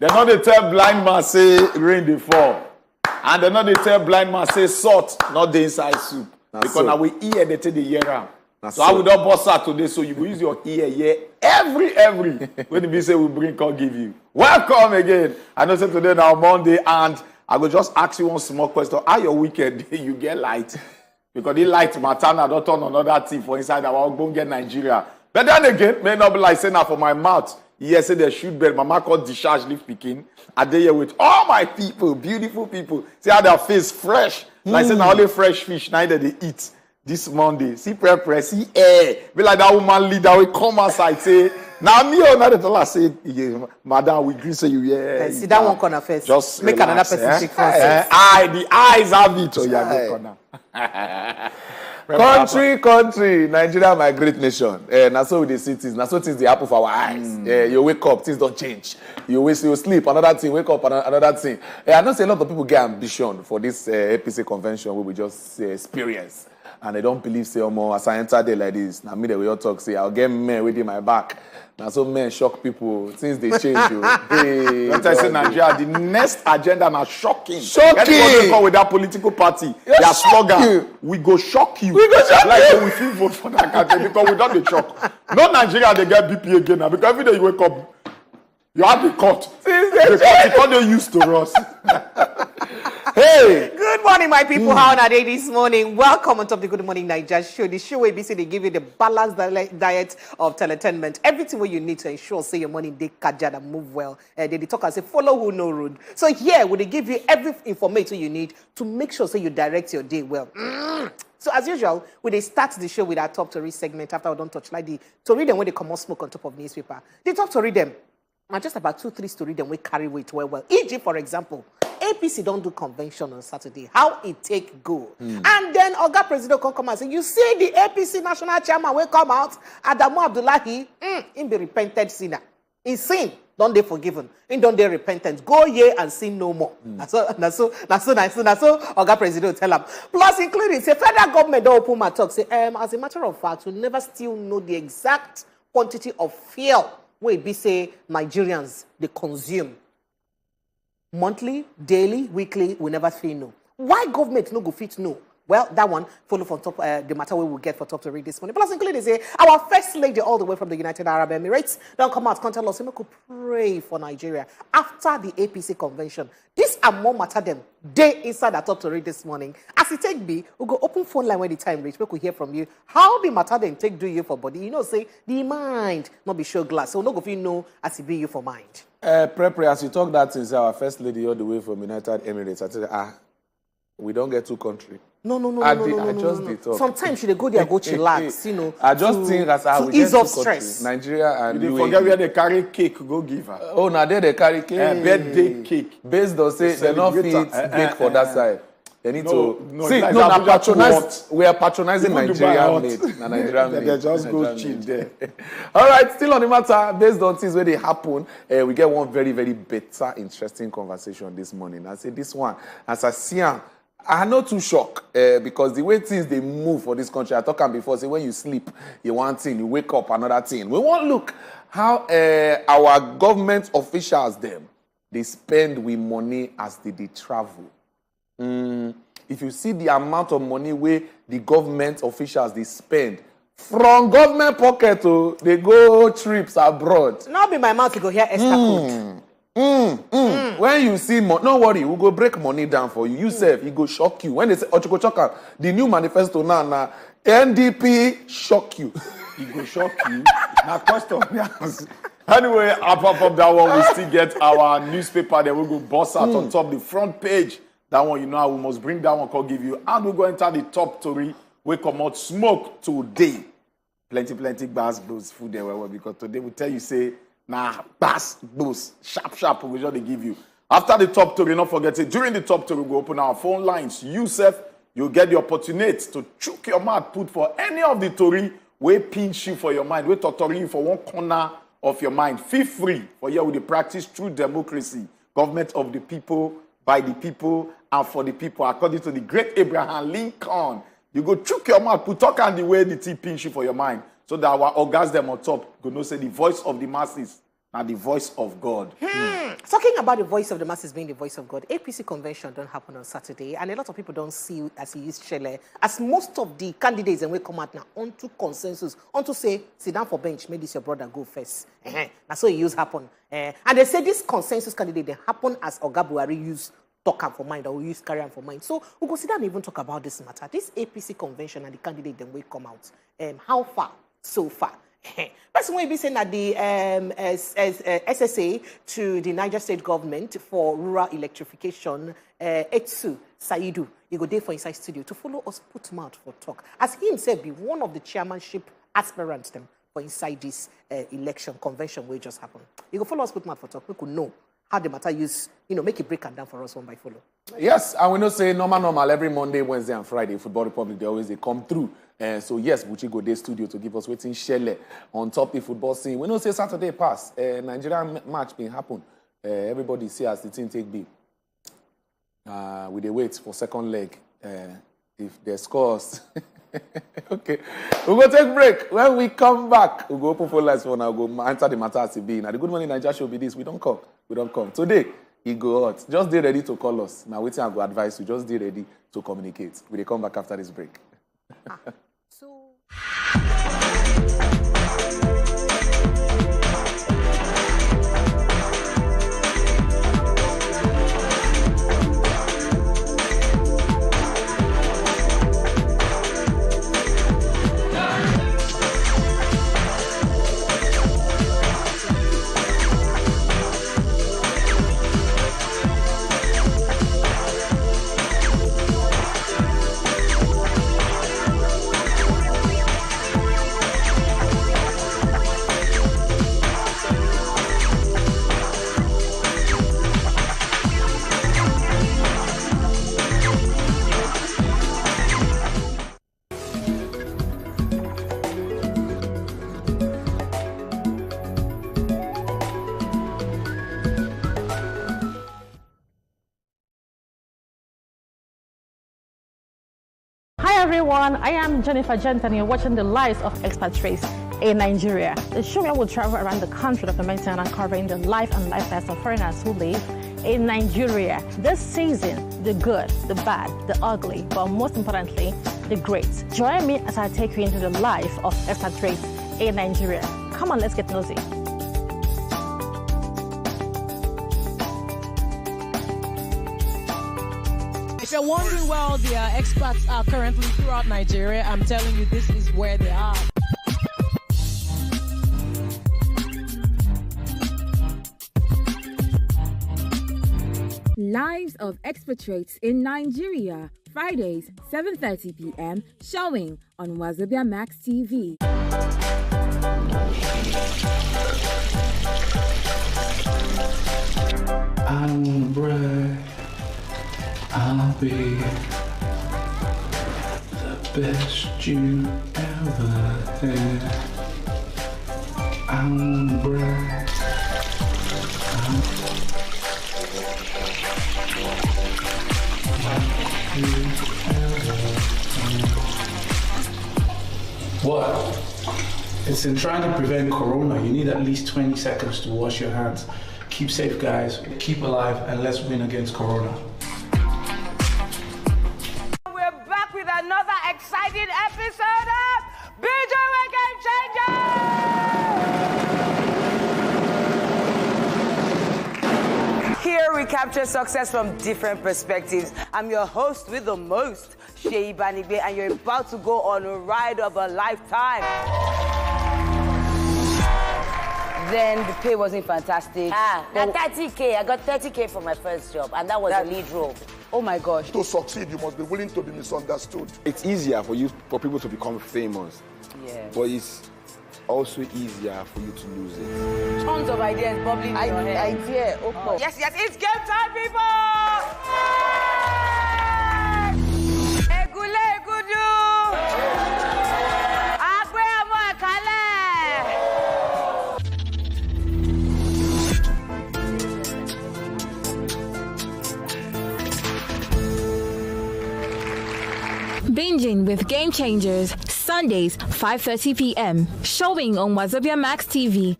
They know they tell blind man say rain dey fall. And they know they tell blind man say salt, not the inside soup. Because now we ear they take the year round. So I will not bust out today, so you will use your ear every when we say we bring can give you. Welcome again. I know say today now Monday, and I will just ask you one small question. How your weekend you get light? Because the light matter now don't turn another thing for inside our Ogbonge Nigeria. But then again, may not be like saying that for my mouth. Yes, say they shoot bed. Mama called discharge leaf picking. I dey here with all my people, beautiful people. See how their face fresh. Like say now only fresh fish now that they eat. This Monday, see prepare, see air. Be like that woman leader will come outside say, now me or not the tell her say, yeah, madam, we agree say you yeah. See that one corner first. Just make relax, another person take first. The eyes have it. Oh yeah, go corner. Country, Nigeria, my great nation. Now so with the cities, now so things they happen for our eyes. You wake up, things don't change. You sleep, another thing, wake up, another thing. I know say a lot of people get ambition for this APC convention we will just experience. And they don't believe, say, as I enter there like this, now me they will all talk, say, I'll get men within my back. Now so men shock people since they change you. Hey, don't I say Nigeria, the next agenda now shocking. Shocking! Anybody come with that political party, their slogan, we go shock you. We go shock like, you! We feel vote for that country because we don't the shock. No Nigeria, they get BP again now, because every day you wake up, you have the cut. The cut they used to us. Hey! Good morning, my people. How are they this morning? Welcome on top of the Good Morning Naija Show. The show ABC, they give you the balanced diet of entertainment. Everything what you need to ensure, say your money, they kajad and move well. They talk and say, follow who no road. So here, will they give you every information you need to make sure, say you direct your day well. So as usual, we they start the show with our top story segment after we don't touch like the to read them when they come out smoke on top of newspaper. They talk to read them. And just about 2-3 stories them we carry weight well. E.g., for example, APC don't do convention on Saturday. How it take go? And then Oga President can come and say, you see the APC national chairman will come out, Adamu Abdullahi, him be repented sinner. In sin, don't they forgiven. In don't they repentant. Go ye and sin no more. That's so Oga President tell him. Plus, including, say, federal government don't open my talk. Say, as a matter of fact, we never still know the exact quantity of fuel we be say Nigerians they consume monthly, daily, weekly. We never feel no. Why government no go fit no? Well, that one follow from top the matter we will get for top to read this morning. Plus, including say our first lady all the way from the United Arab Emirates don't come out, tell us we could pray for Nigeria after the APC convention. This and more matter them day inside that top to read this morning. As it take be, we go open phone line when the time reach. We could hear from you how the matter them take do you for body. You know, say the mind not be show glass. So no go feel know as it be you for mind. As you talk that since our first lady all the way from United Emirates, I tell you, we don't get two countries. No. Just did talk. Sometimes you go there, go chillax, you know. I just think that's how we ease get off two stress. Countries, Nigeria and You UAE. forget where they carry cake, go give her. Oh, now they carry cake. Birthday cake. Based on say they're not fit bake for that side. They need like patronize. We are patronizing Even Nigeria made. Nigeria made. They just go chill there. All right, still on the matter, based on things where they happen, we get one very, very better, interesting conversation this morning. I say this one, as I see I'm not too shocked because the way things they move for this country, I talked about before, say when you sleep, you one thing, you wake up another thing. We want to look how our government officials them, they spend with money as they travel. If you see the amount of money where the government officials they spend from government pocket to they go trips abroad. Now be my mouth to go hear extra code. When you see money, don't worry, we go break money down for you. You self, it go shock you. When they say Ochuko Choka, the new manifesto now, NDP shock you. It go shock you. Now question. Anyway, apart from that one, we still get our newspaper that we go bust out on top the front page. That one, you know, we must bring that one, call give you. And we go enter the top story. We come out smoke today. Plenty bass booze food there, because today we tell you, say, nah, bass booze, sharp, we just give you. After the top story, don't forget it. During the top story, we go open our phone lines. You, Seth, you'll get the opportunity to chook your mouth, put for any of the story, we pinch you for your mind, we torture you for one corner of your mind. Feel free for here with the practice true democracy, government of the people, by the people, and for the people, according to the great Abraham Lincoln. You go chook your mouth, put talk and the way the tea pinch you for your mind, so that our orgasm on top go know say the voice of the masses. Now the voice of God. Talking about the voice of the masses being the voice of God, APC convention don't happen on Saturday, and a lot of people don't see it as he is Shele, as most of the candidates and we come out now onto consensus, onto say, sit down for bench, maybe this your brother go first. That's what it used happen. And they say this consensus candidate, they happen as Oga Buhari use talk am for mind or we use carry am for mind. So we go sit down and even talk about this matter. This APC convention and the candidate then will come out. How far? So far. Person will be saying that the SSA to the Niger State government for rural electrification, Etsu Saidu, he go there for inside studio to follow us put mouth for talk. As he himself be one of the chairmanship aspirants them for inside this election convention where it just happened. You go follow us put mouth for talk. We could know how the matter use, make it break and down for us one by follow. Yes, and we know say normal every Monday, Wednesday, and Friday, Football Republic, they come through. So yes, Buchi go day studio to give us waiting Shele on top the football scene. We know say Saturday pass, Nigerian match been happen. Everybody see as the team take big. We dey wait for second leg. If they scores. Okay, we'll go take break. When we come back, we'll go open phone lines for now. We'll go answer the matter as it be. Now the Good Morning Naija Show be this. We don't come. Today, he go out. Just be ready to call us. Now waiting, I go advise you. Just be ready to communicate. We'll come back after this break. Everyone, I am Jennifer Gent and you're watching the lives of expatriates in Nigeria. The show where we'll travel around the country documenting and uncovering the life and lifestyles of foreigners who live in Nigeria. This season, the good, the bad, the ugly, but most importantly, the great. Join me as I take you into the life of expatriates in Nigeria. Come on, let's get nosy. If you're wondering where all the expats are currently throughout Nigeria, I'm telling you, this is where they are. Lives of Expatriates in Nigeria, Fridays, 7:30 p.m., showing on Wazobia Max TV. I'm brave. I'll be the best you ever had. I'm brave. What? It's in trying to prevent corona. You need at least 20 seconds to wash your hands. Keep safe, guys. Keep alive, and let's win against corona. Another exciting episode of BJ Game Changer! Here we capture success from different perspectives. I'm your host with the most, Sheyi Banigbe, and you're about to go on a ride of a lifetime. Then the pay wasn't fantastic. Now 30K, I got 30K for my first job, and that was a lead role. Oh my gosh. To succeed, you must be willing to be misunderstood. It's easier for people to become famous. Yeah. But it's also easier for you to lose it. Tons of ideas bubbling in your head. Idea. Yes, it's game time, people! Egule, Gudu! Binging with Game Changers, Sundays, 5:30 p.m. Showing on Wazobia Max TV.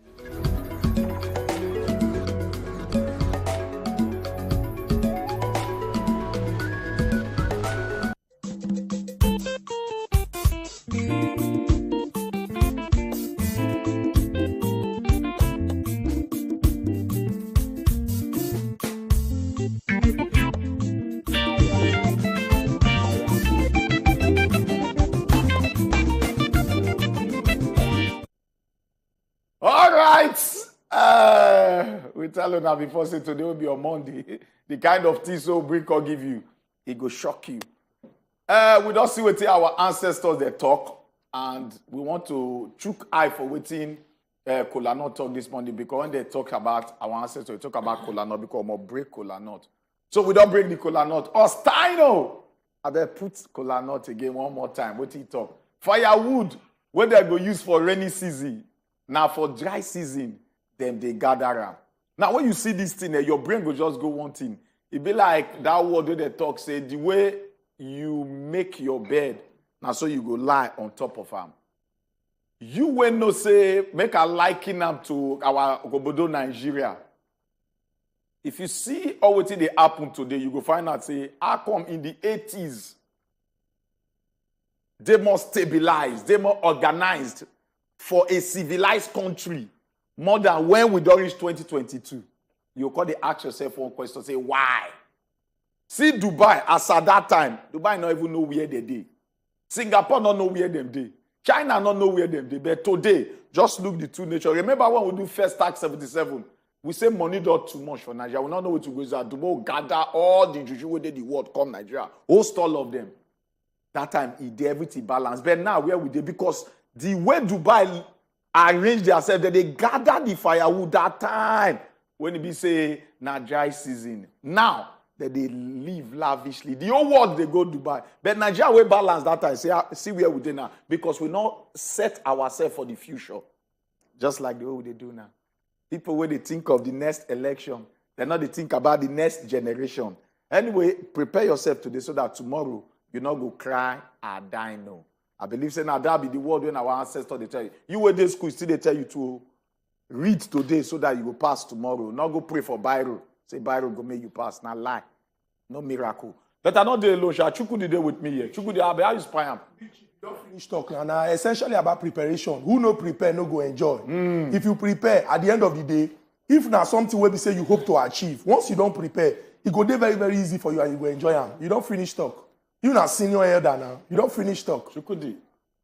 tell you now before say today will be on Monday. The kind of tea so bring or give you, it go shock you. We don't see what our ancestors they talk, and we want to chook eye for waiting kola nut talk this morning, because when they talk about our ancestors, they talk about kola nut because we break kola nut. So we don't break the kola nut. Ostino! I better put kola nut again one more time. What he talk? Firewood, what they go use for rainy season. Now for dry season, then they gather up. Now when you see this thing, your brain will just go one thing. It be like that word where they talk, say the way you make your bed, now so you go lie on top of them. You will no say, make a liking up to our Obodo Nigeria. If you see all what they happen today, you go find out, say, how come in the 80s, they more stabilized, they more organized for a civilized country more than when we don't reach 2022. You call the ask yourself one question, say, why? See Dubai, as at that time, Dubai not even know where they did. Singapore not know where them did. China not know where them did. But today, just look the two nature. Remember when we do first tax 77, we say money not too much for Nigeria. We don't know what to go. Dubai will gather all the juju where the world come Nigeria. Host all of them. That time, it did everything balanced. But now, where we did? Because the way Dubai arranged themselves, that they gather the firewood that time, when it be say, na dry season. Now, that they live lavishly. The whole world, they go Dubai. But Nigeria, we balance that time. See where we did now. Because we not set ourselves for the future. Just like the way they do now. People, when they think of the next election, they're not they think about the next generation. Anyway, prepare yourself today so that tomorrow, you not go cry or die no. I believe say now that be the word when our ancestors they tell you. You were in school, still they tell you to read today so that you will pass tomorrow. Not go pray for Biro. Say Biro go make you pass. Not lie. No miracle. But I know the alone. Chuku did with me here. Chuku did how you spy him? Don't finish talk now. Essentially about preparation. Who no prepare, no go enjoy. If you prepare, at the end of the day, if now something where we say you hope to achieve, once you don't prepare, it go dey very, very easy for you and you go enjoy them. You don't finish talk. You not senior elder now. You don't finish talk. Chukudi,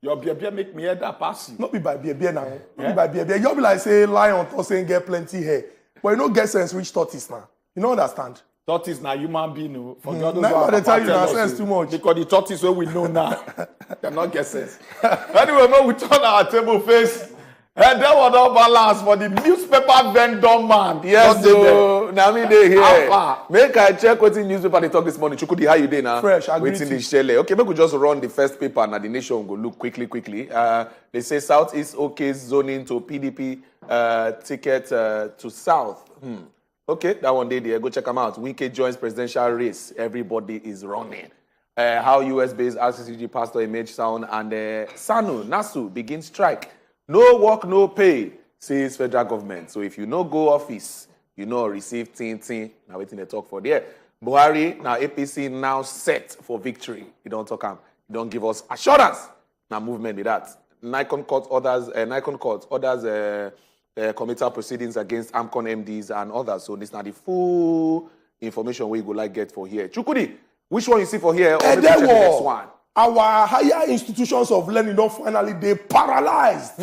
your beer make me elder pass you. Not be by beer now. Not be by beer. You'll be like say lion or saying get plenty hair. But you don't get sense which tortoise now. You don't understand. Tortoise now human being. No. Now they tell you that sense too much. Because the tortoise where we know now, they not get sense. Anyway, when we turn our table face, and that was all balance for the newspaper vendor man. Yes, so now me they here. Make I check what in newspaper they talk this morning. Chukudi, how you doing now? Fresh, I waiting the shell. Okay, maybe we just run the first paper and the nation go look quickly. They say Southeast OK zoning to PDP ticket to South. Okay, that one day there. Go check them out. Wike joins presidential race. Everybody is running. How US-based RCCG pastor Image Sound and Nasu begin strike. No work, no pay, says federal government. So if you no go office, you no receive ting. Now waiting to talk for there. Buhari, now APC now set for victory. You don't talk him. You don't give us assurance. Now movement with that. Nikon court orders committal proceedings against AMCON MDs and others. So this is not the full information we go like get for here. Chukudi, which one you see for here? Or maybe check the next one. Our higher institutions of learning don't finally they paralyzed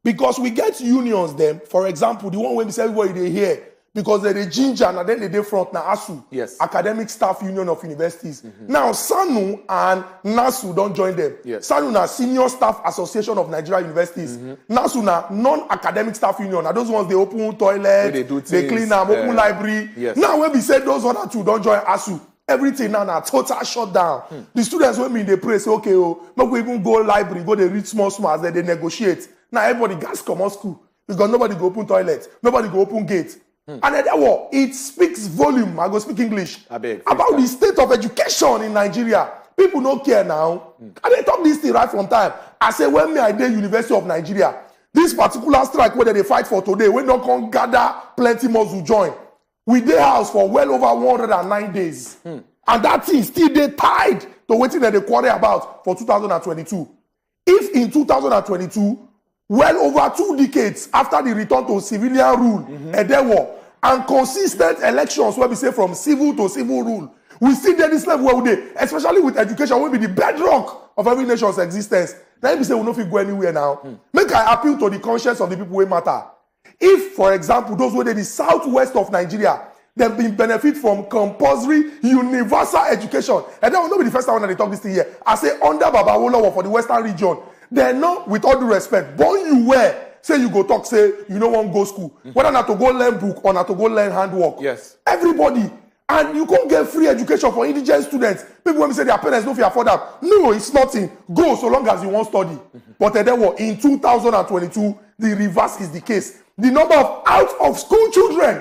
because we get unions them. For example, the one where we say everybody they hear because they're the ginger and then they front now ASU, yes, Academic Staff Union of Universities. Now SANU and NASU don't join them. Yes. SANU na Senior Staff Association of Nigeria Universities. NASU na Non-Academic Staff Union. Now those ones they open toilet, they clean them, open library. Yes. Now when we say those other two don't join ASU. Everything now total shutdown. The students when they pray say, okay, not we even go library, go they read small as they negotiate. Now everybody gas come on school because nobody go open toilet, nobody go open gate. And Edewor, it speaks volume. I go speak English about the state of education in Nigeria. People don't care now. And they talk this thing right from time. I say when me I did University of Nigeria, this particular strike where they fight for today, we don't come gather plenty more to join. We dey house for well over 109 days. And that thing still they tied to waiting that they quarrel about for 2022. If in 2022, well over 2 decades after the return to civilian rule, Edewor, and consistent elections where we say from civil to civil rule, we still get this level where we dey, especially with education, will be the bedrock of every nation's existence. Now we say we no fit go anywhere now. Make I appeal to the conscience of the people who matter. If, for example, those who are in the southwest of Nigeria, they've been benefit from compulsory universal education. And that will not be the first time when they talk this thing here. I say under Babawolowo for the western region. They know, with all due respect, born you where, say you go talk, say you don't want to go school. Whether not to go learn book or not to go learn handwork. Yes. Everybody. And you can't get free education for indigent students. People when say their parents don't afford that. No, it's nothing. Go so long as you want study. But Edewor, in 2022, the reverse is the case. The number of out-of-school children,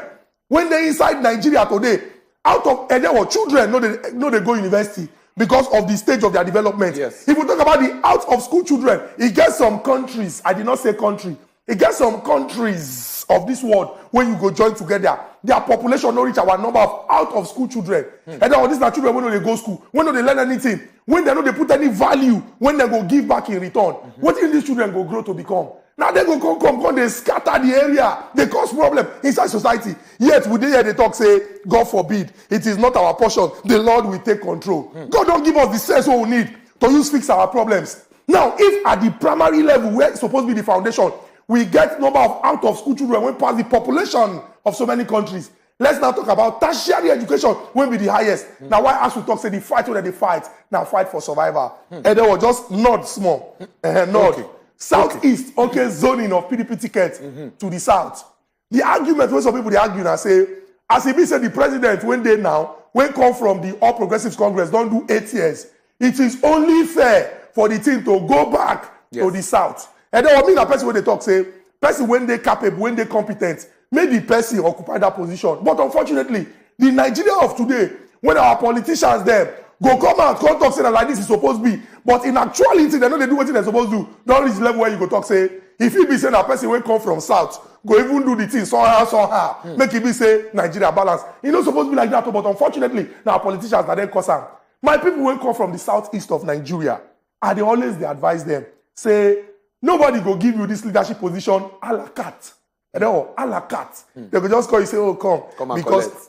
when they're inside Nigeria today, out of Edewor, children no they go university because of the stage of their development. Yes. If we talk about the out-of-school children, it gets some countries, I did not say country, it gets some countries of this world where you go join together. Their population don't reach our number of out-of-school children. And then these are children when they go school, when they learn anything, when they know they put any value, when they go give back in return. What do these children go grow to become? Now they go come, they scatter the area, they cause problem inside society. Yet we hear they talk, say, God forbid, it is not our portion. The Lord will take control. God don't give us the sense what we need to use fix our problems. Now, if at the primary level, where it's supposed to be the foundation, we get number of out-of-school children when past the population of so many countries. Let's now talk about tertiary education when be the highest. Now, why as we talk, say the fight where they fight, now fight for survival. And they were just nod small. Nod. Okay. Southeast, okay, zoning of PDP tickets to the south. The argument when some people they argue and say, as he said, the president when come from the All Progressives Congress, don't do 8 years. It is only fair for the team to go back to the south. And then what mean a person when they talk say, person when they capable, when they competent, maybe person occupy that position. But unfortunately, the Nigeria of today, when our politicians there go come out, come talk say that like this is supposed to be, but in actuality, they know they do what they're supposed to do. Don't reach the level where you go talk say, if you be saying that person when come from south, go even do the thing somehow, make it be say Nigeria balance. It's not supposed to be like that, but unfortunately, now our politicians are then cause. My people when come from the southeast of Nigeria, and they advise them, say, nobody go give you this leadership position a la carte. A la carte. They go just call you say, oh, come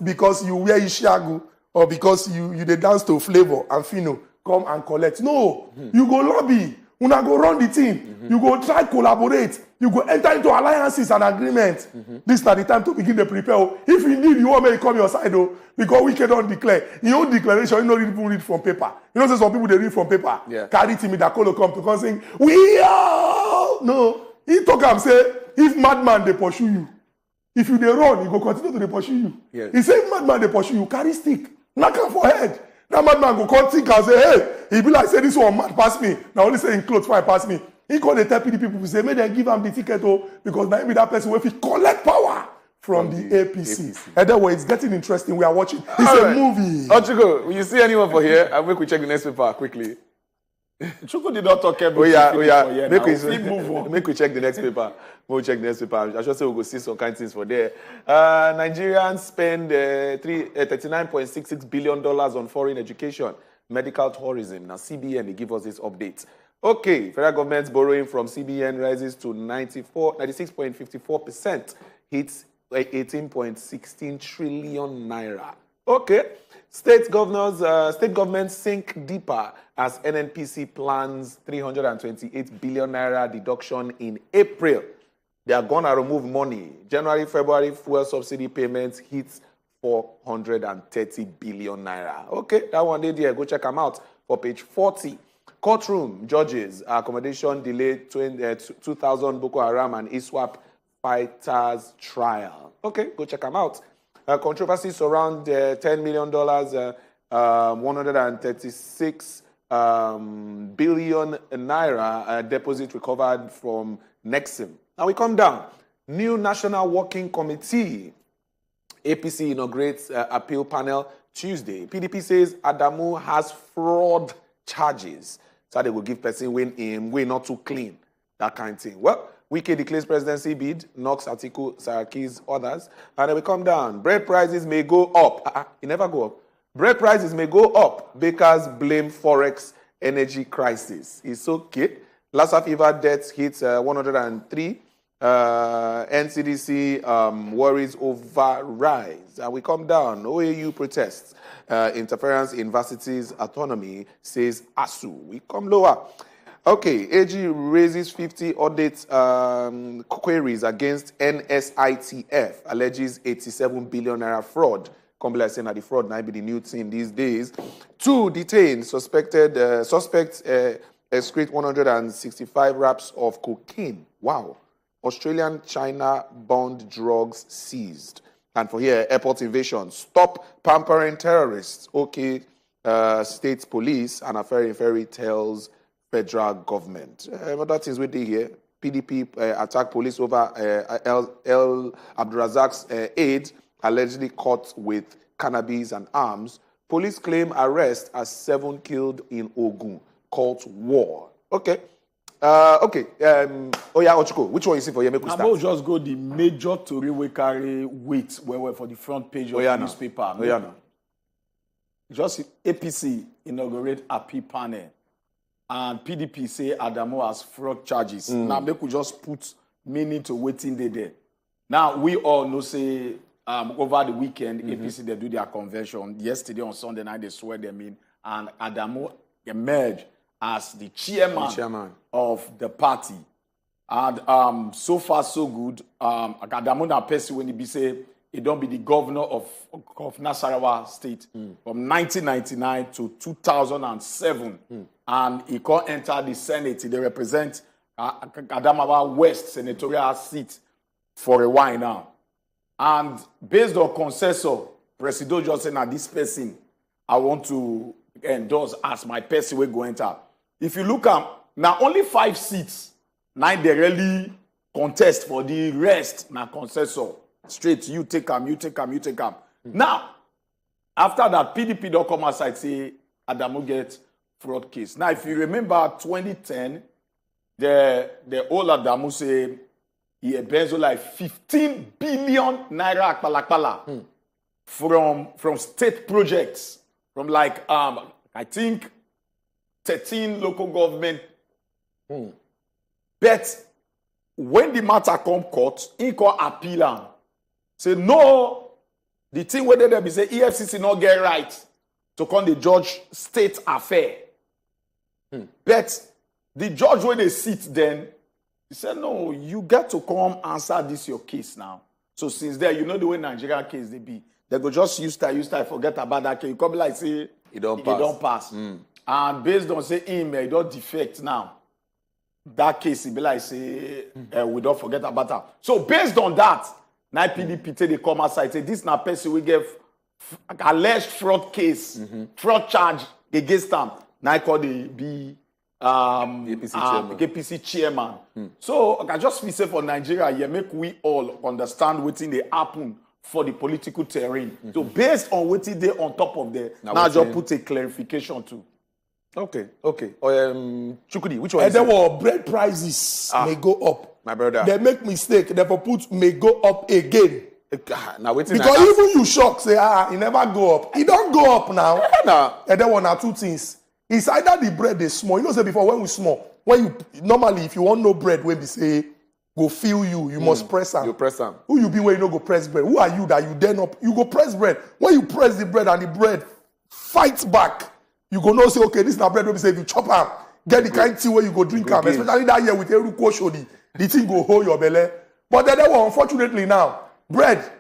because you wear Ishiagu or because you they dance to Flavor and Fino, come and collect. No, you go lobby. Una go run the team. You go try collaborate. You go enter into alliances and agreements. This is not the time to begin to prepare. If indeed you want me to come your side, because we cannot declare. Your own declaration, you know, people read from paper. You know, say some people they read from paper. Yeah. Carry Timmy that call come to come saying, we are. No, he talk and say, if madman they pursue you, if you they run, you go continue to they pursue you. Yes. He say, if madman they pursue you, carry stick, knock him for head. That madman go come think and say, hey, he be like, say this one mad pass me. Now only say in clothes fine pass me. He call the tell the people say, may they give him the ticket because now be that person will collect power from the APC. And that way it's getting interesting. We are watching. It's a movie. Ochuko, will you see anyone for here? I'll make we check the next paper quickly. Chuku did not talk everything. Make we check the next paper. We'll check the next paper. I should say we'll go see some kind of things for there. Nigerians spend $39.66 billion on foreign education, medical tourism. Now CBN, they give us this update. Okay, federal government's borrowing from CBN rises to 96.54%, hits 18.16 trillion naira. Okay. State governments sink deeper as NNPC plans 328 billion naira deduction in April. They are going to remove money. January, February fuel subsidy payments hits 430 billion naira. Okay, that one day there. Go check them out for page 40. Courtroom judges accommodation delayed 2,000 Boko Haram and ISWAP fighters trial. Okay, go check them out. Controversy surround $10 million, 136 billion naira deposit recovered from Nexim. Now we come down. New National Working Committee. APC inaugurates appeal panel Tuesday. PDP says Adamu has fraud charges. So they will give person when him way not too clean. That kind of thing. Well, Wike declares presidency bid, knocks Atiku, Saraki's others, and then we come down. Bread prices may go up. It never go up. Bread prices may go up. Bakers blame Forex energy crisis. It's okay. Lassa fever deaths hits 103. NCDC worries over rise. And we come down. OAU protests. Interference in universities' autonomy, says ASU. We come lower. Okay, AG raises 50 audit queries against NSITF, alleges 87 billion naira fraud. Come like saying that the fraud might be the new thing these days. 2 detained suspects excrete 165 wraps of cocaine. Wow. Australian China bound drugs seized. And for here, airport invasion. Stop pampering terrorists. Okay, state police and a ferry tells federal government. Other things we did here. PDP attack police over El Abdurazak's aide, allegedly caught with cannabis and arms. Police claim arrest as 7 killed in Ogun. Called war. Okay. Ochuko, which one you see for you? Make we start. I will just go the major Tory we carry weight where for the front page of the newspaper. Just APC inaugurate AP panel. And PDP say Adamo has fraud charges. Now, they could just put meaning to waiting there. Now, we all know, say, over the weekend, APC, they do their convention. Yesterday, on Sunday night, they swear them in. And Adamo emerged as the chairman of the party. And so far, so good. Adamo na person when he be say, he don't be the governor of Nasarawa State from 1999 to 2007. And he can't enter the Senate. They represent Adamawa West senatorial seat for a while now. And based on consensus, President just said, now this person, I want to endorse as my person will go enter. If you look at, now only 5 seats, now they really contest for the rest, now consensus. Straight, you take them. Now, after that, PDP don't come outside say Adamo get fraud case. Now, if you remember 2010, the old Adamo say he embezzled like 15 billion naira akpala from state projects, from like I think 13 local government. But when the matter come court, he can appeal am. Say no, the thing whether they be say EFCC not get right to come the judge state affair. But the judge when they sit then, he said no, you get to come answer this your case now. So since there, you know the way Nigerian case they be, they go just use time, forget about that case. You come like say it don't pass. And based on say him, he don't defect now. That case, he be like say we don't forget about that. So based on that. Now PDP they come outside say this na person we get alleged fraud case, fraud charge against them. Now I call the APC chairman. So I just feel say for Nigeria, yeah, make we all understand what they happen for the political terrain. So based on what they on top of there, now just put a clarification too. Okay. Chukudi, which one? Edewor, bread prices may go up. My brother. They make mistake. They put may go up again. Now waiting. Because even you shock, say, it never go up. It don't go up now. Edewor are 2 things. It's either the bread is small. You know, say before when we small, when you normally if you want no bread, when we say go fill you must press them. You press them. Who you be when you no go press bread? Who are you that you dare not? You go press bread. When you press the bread and the bread fights back, you go know say okay, this is not bread. When we say if you chop them, get the kind of tea where you go drink them. Especially that year with Eruko Shodi. The thing go hold your belly. But then they were unfortunately now, bread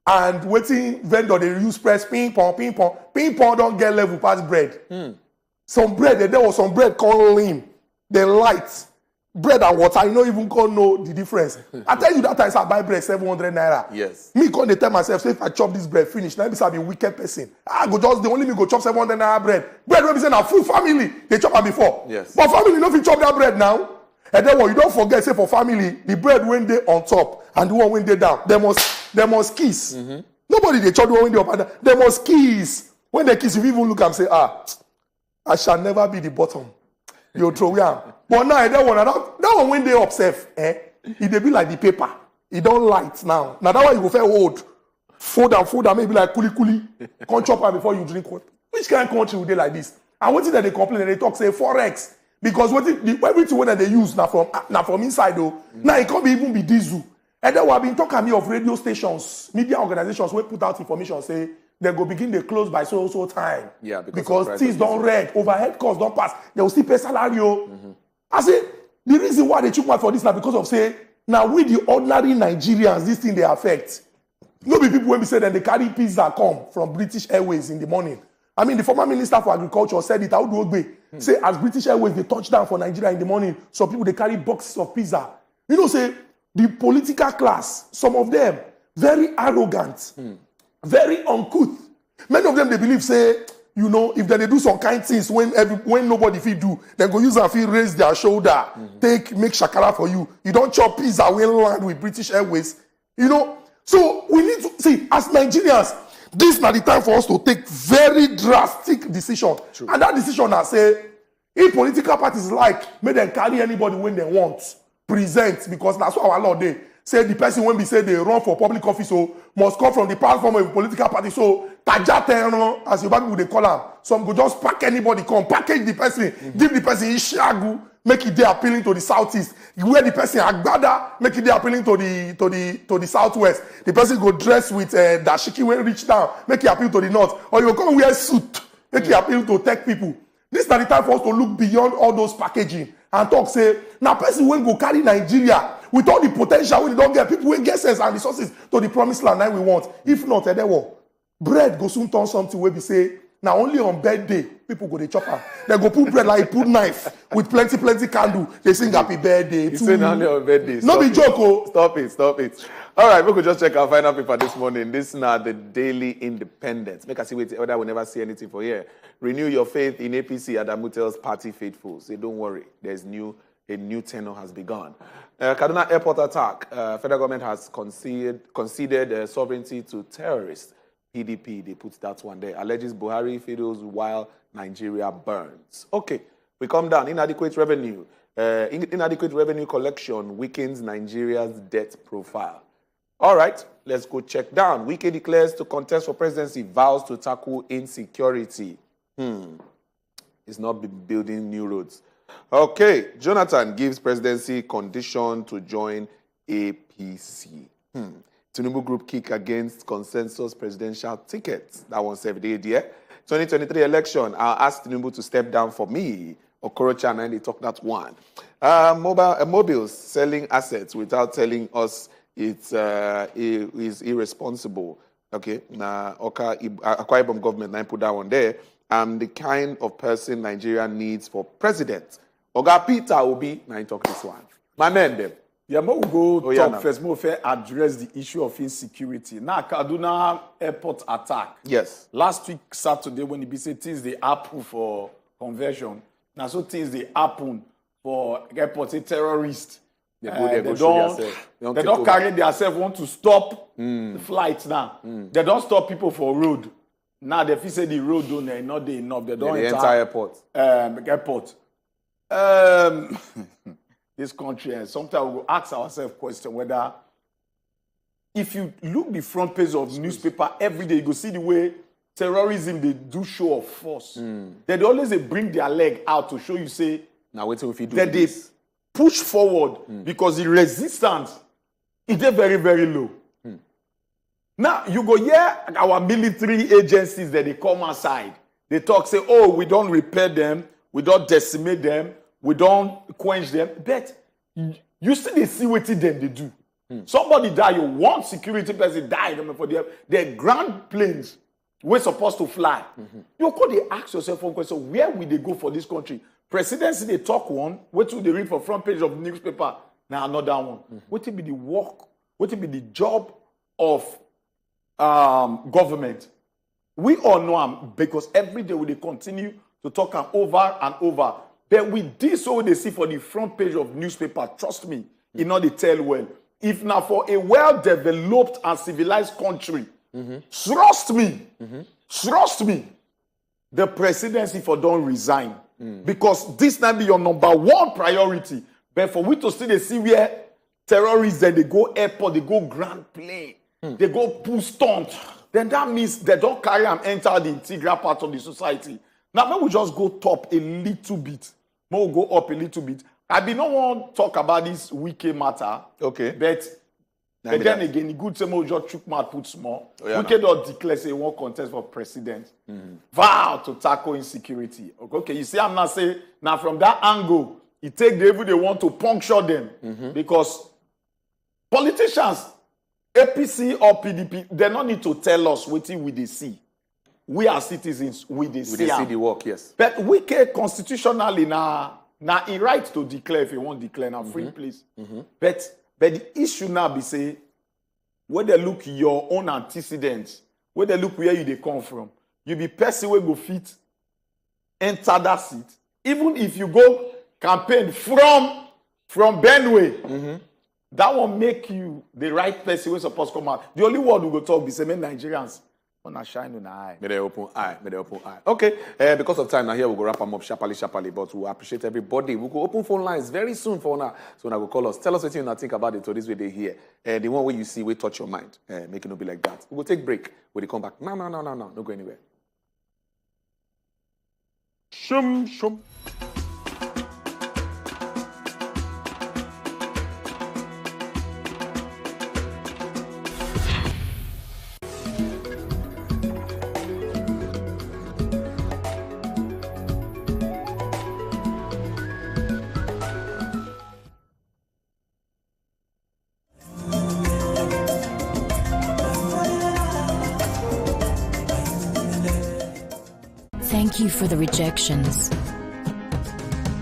and waiting vendor, they use press ping pong. Ping pong don't get level past bread. Some bread, there was some bread called lean. They light. Bread and water, you don't even know the difference. I tell you that time I buy bread 700 naira. Yes. Me can't tell myself, so if I chop this bread finish, now I be a wicked person. I go just the only me go chop 700 naira bread. Bread when we say now full family, they chop am before. Yes. But family don't fit chop that bread now. And then what you don't forget, say for family, the bread when they on top and the one when they down, they must kiss. Nobody they chop the one when they up and down. They must kiss. When they kiss, if you even look and say, I shall never be the bottom. You throw am. But now that one when they observe, it they be like the paper. It don't light now. Now that one you go fair hold. Fold and maybe like kuli. Can't chop am before you drink water. Which kind of country would they like this? And what is that they complain and they talk say Forex. Because everything when they use now from inside though. Now it can't even be diesel. And then we have been talking me of radio stations, media organizations who put out information say they go begin they close by so time. Yeah, because things don't red, overhead costs don't pass. They will still pay salary. I say, the reason why they took mouth for this now because of say, now with the ordinary Nigerians, this thing they affect. No be people when we say that they carry pizza come from British Airways in the morning. I mean, the former Minister for Agriculture said it, how do we say, as British Airways, they touch down for Nigeria in the morning, some people, they carry boxes of pizza. You know, say, the political class, some of them, very arrogant, very uncouth. Many of them, they believe, say, you know, if they do some kind things when nobody feel do, they go use and feel raise their shoulder, make shakara for you. You don't chop pizza when land with British Airways. You know, so we need to, see, as Nigerians, this is not the time for us to take very drastic decision. True. And that decision I say, if political parties like, may they carry anybody when they want, present, because that's what our law they say the person when we say they run for public office, so must come from the platform of a political party. So tajate, as you people they call them, some go just pack anybody, come package the person, give the person ishagu, make it there appealing to the southeast. Where the person agbada, make it there appealing to the southwest. The person go dress with dashiki when reach down, make it appeal to the north. Or you come wear suit, make it appeal to tech people. This is not the time for us to look beyond all those packaging and talk, say, now person when go carry Nigeria with all the potential when they don't get people when get sense and resources to the promised land that we want. If not, Edewor, bread go soon turn something where we say, now only on birthday, people go to chop am. They go put bread like put knife with plenty candle. They sing happy birthday. You say only on birthday. No be joke, oh. Stop it. All right, we could just check our final paper this morning. This is now the Daily Independent. Make us see whether we never see anything for here. Renew your faith in APC. Adamu tells party faithful. Say, don't worry. A new tenor has begun. Kaduna airport attack. Federal government has conceded sovereignty to terrorists. PDP, they put that one there. Alleges Buhari fiddles while Nigeria burns. Okay, we come down. Inadequate revenue. Inadequate revenue collection weakens Nigeria's debt profile. All right, let's go check down. Wike declares to contest for presidency, vows to tackle insecurity. He's not building new roads. Okay, Jonathan gives presidency condition to join APC. Tinubu group kick against consensus presidential tickets. That one saved the idea. 2023 election, I'll ask Tinubu to step down for me. Okorocha and they talk that one. Mobiles selling assets without telling us it is irresponsible. Okay, now Akwa Ibom government, I put that one there. I'm the kind of person Nigeria needs for president. Oga Peter Obi, now I talk this one. My man, them. Yeah, but we'll go talk first. More fair address the issue of insecurity. Now, Kaduna airport attack. Yes. Last week, Saturday, when it be say things they happen for conversion, now so things they happen for airport, say terrorists. They don't carry themselves, want to stop the flights now. They don't stop people for road. Now, they feel say the road don't not they enough. They don't enter airport. Airport. This country, and sometimes we will ask ourselves question whether if you look the front page of newspaper every day, you go see the way terrorism they do show of force. They always bring their leg out to show you say now wait till we do that this. They push forward because the resistance is very, very low. Now you go hear our military agencies that they come outside. They talk, say, oh, we don't repair them, we don't decimate them, we don't quench them. But you still they see what them they do. Somebody die, you one security person die for their ground planes we're supposed to fly. You could they ask yourself one question, where will they go for this country? Presidency, they talk one, wait till they read for front page of the newspaper. Now another one. What will be the work? What will be the job of government? We all know them because every day they continue to talk them over and over. But with this, all they see for the front page of newspaper, trust me, you know they tell well. If now for a well-developed and civilized country, trust me, the presidency for don't resign. Because this now be your number one priority. But for we to still they see where terrorists, then they go airport, they go grand plane, they go pull stunt, then that means they don't carry and enter the integral part of the society. Now, maybe we just go top a little bit. We'll go up a little bit. I be no one talk about this Wike matter. Okay. But then again, the good say we just chook mouth put small. Wike don't declare say one contest for president. Vow to tackle insecurity. Okay, you see, I'm not saying now from that angle, it take the evil they want to puncture them. Because politicians, APC or PDP, they don't need to tell us what we they see. We are citizens, we they see the work, yes. But we can constitutionally now a right to declare if you want to declare now free place. But the issue now be say, where they look your own antecedents, where they look where you they come from, you be person where go fit enter that seat. Even if you go campaign from Benue, that will make you the right person who's supposed to come out. The only word we go talk be say, men Nigerians wanna shine on the eye. May they open eye. Okay, because of time now here we go wrap them up sharply, but we appreciate everybody. We go open phone lines very soon for now. So now go call us. Tell us what you think about it. So this way they hear. The one way you see, we touch your mind. Make it not be like that. We will take break. When they come back, no, don't go anywhere. Shum. Thank you for the rejections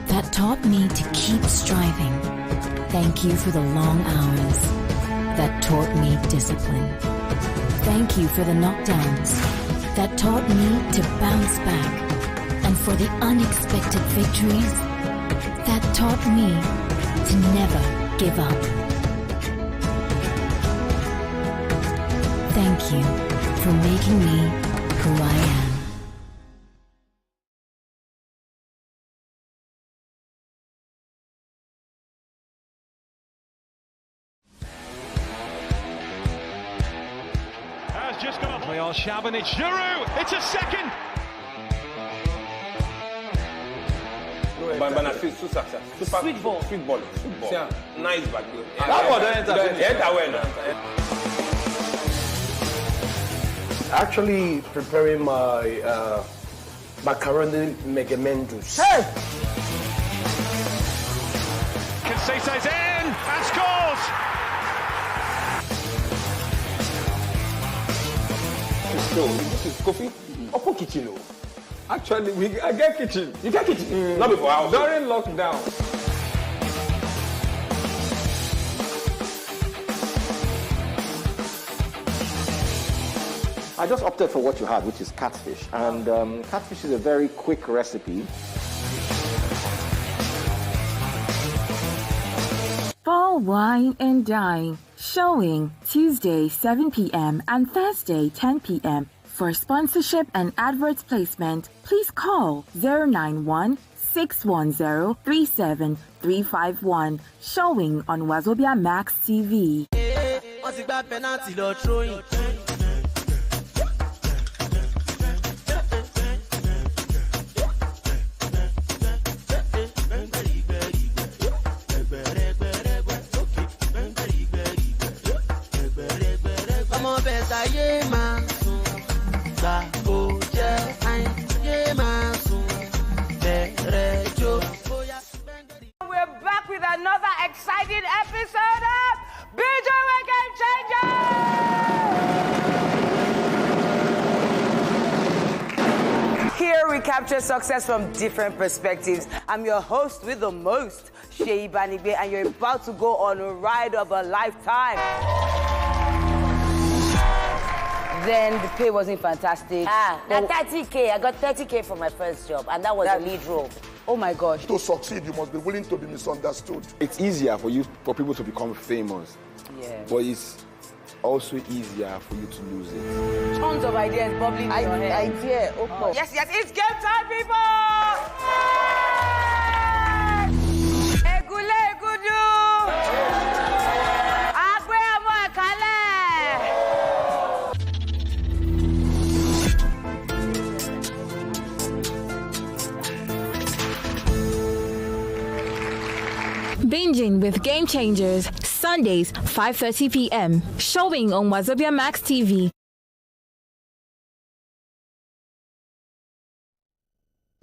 that taught me to keep striving. Thank you for the long hours that taught me discipline. Thank you for the knockdowns that taught me to bounce back, and for the unexpected victories that taught me to never give up. Thank you for making me who I am. Just gone off. Real Shaban, it's Giroud. It's a second. Sweet ball. Yeah. Nice back. That one don't enter. Actually preparing my macaroni megamendus. Hey! Conceições in and scores. This is coffee. Open kitchen. Actually, I get kitchen. You get kitchen? Not before house. During lockdown. I just opted for what you had, which is catfish. And catfish is a very quick recipe. Fall, Wine and Dine. Showing Tuesday 7 p.m. and Thursday 10 p.m. For sponsorship and advert placement, please call 091-610-37351. Showing on Wazobia Max TV. We're back with another exciting episode of Bijou Game Changer! Here we capture success from different perspectives. I'm your host with the most, Sheyi Banigbe, and you're about to go on a ride of a lifetime. Then the pay wasn't fantastic. Now 30K. I got 30K for my first job, and that was a lead role. Oh my gosh. To succeed, you must be willing to be misunderstood. It's easier for people to become famous. Yeah. But it's also easier for you to lose it. Tons of ideas bubbling in your head. Idea. Oh. Yes, it's game time, people! Egule Gudu! Agbe Amo Ekale! Binging with Game Changers, Sundays, 5:30 p.m. Showing on Wazobia Max TV.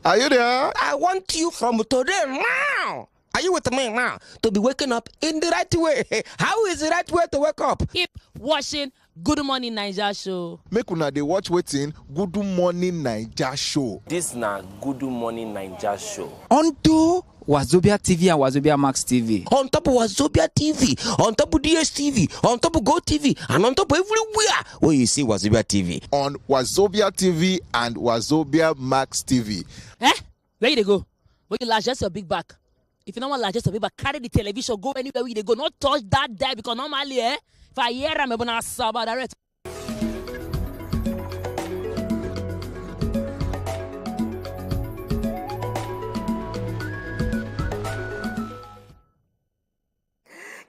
Are you there? I want you from today now. Are you with me now? To be waking up in the right way. How is the right way to wake up? Keep watching Gudu Morning Naija Show. Make una dey watch wetin Gudu Morning Naija Show. This na Gudu Morning Naija Show. Onto Wazobia TV and Wazobia Max TV. On top of Wazobia TV, on top of DSTV, on top of Go TV, and on top of everywhere where you see Wazobia TV. On Wazobia TV and Wazobia Max TV. Where you dey go? Where you largest your big back? If you don't want largest your big back, carry the television, go anywhere where you go. Not touch that there because normally, if I hear I'm gonna saba direct.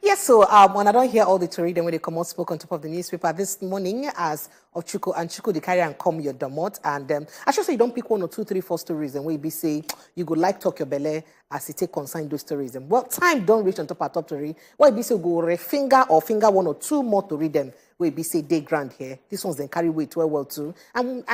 Yes, so when I don't hear all the story, then when they come out spoke on top of the newspaper this morning as Ochuko and Chuko, they carry and come your domot. And I should say you don't pick 1 or 2, 3, 4 stories and we be say you go like talk your belly as it take consign those stories. And well, time don't reach on top of top story. Why be say go finger 1 or 2 more to read them. We be say day grand here. This one's then carry weight well too. And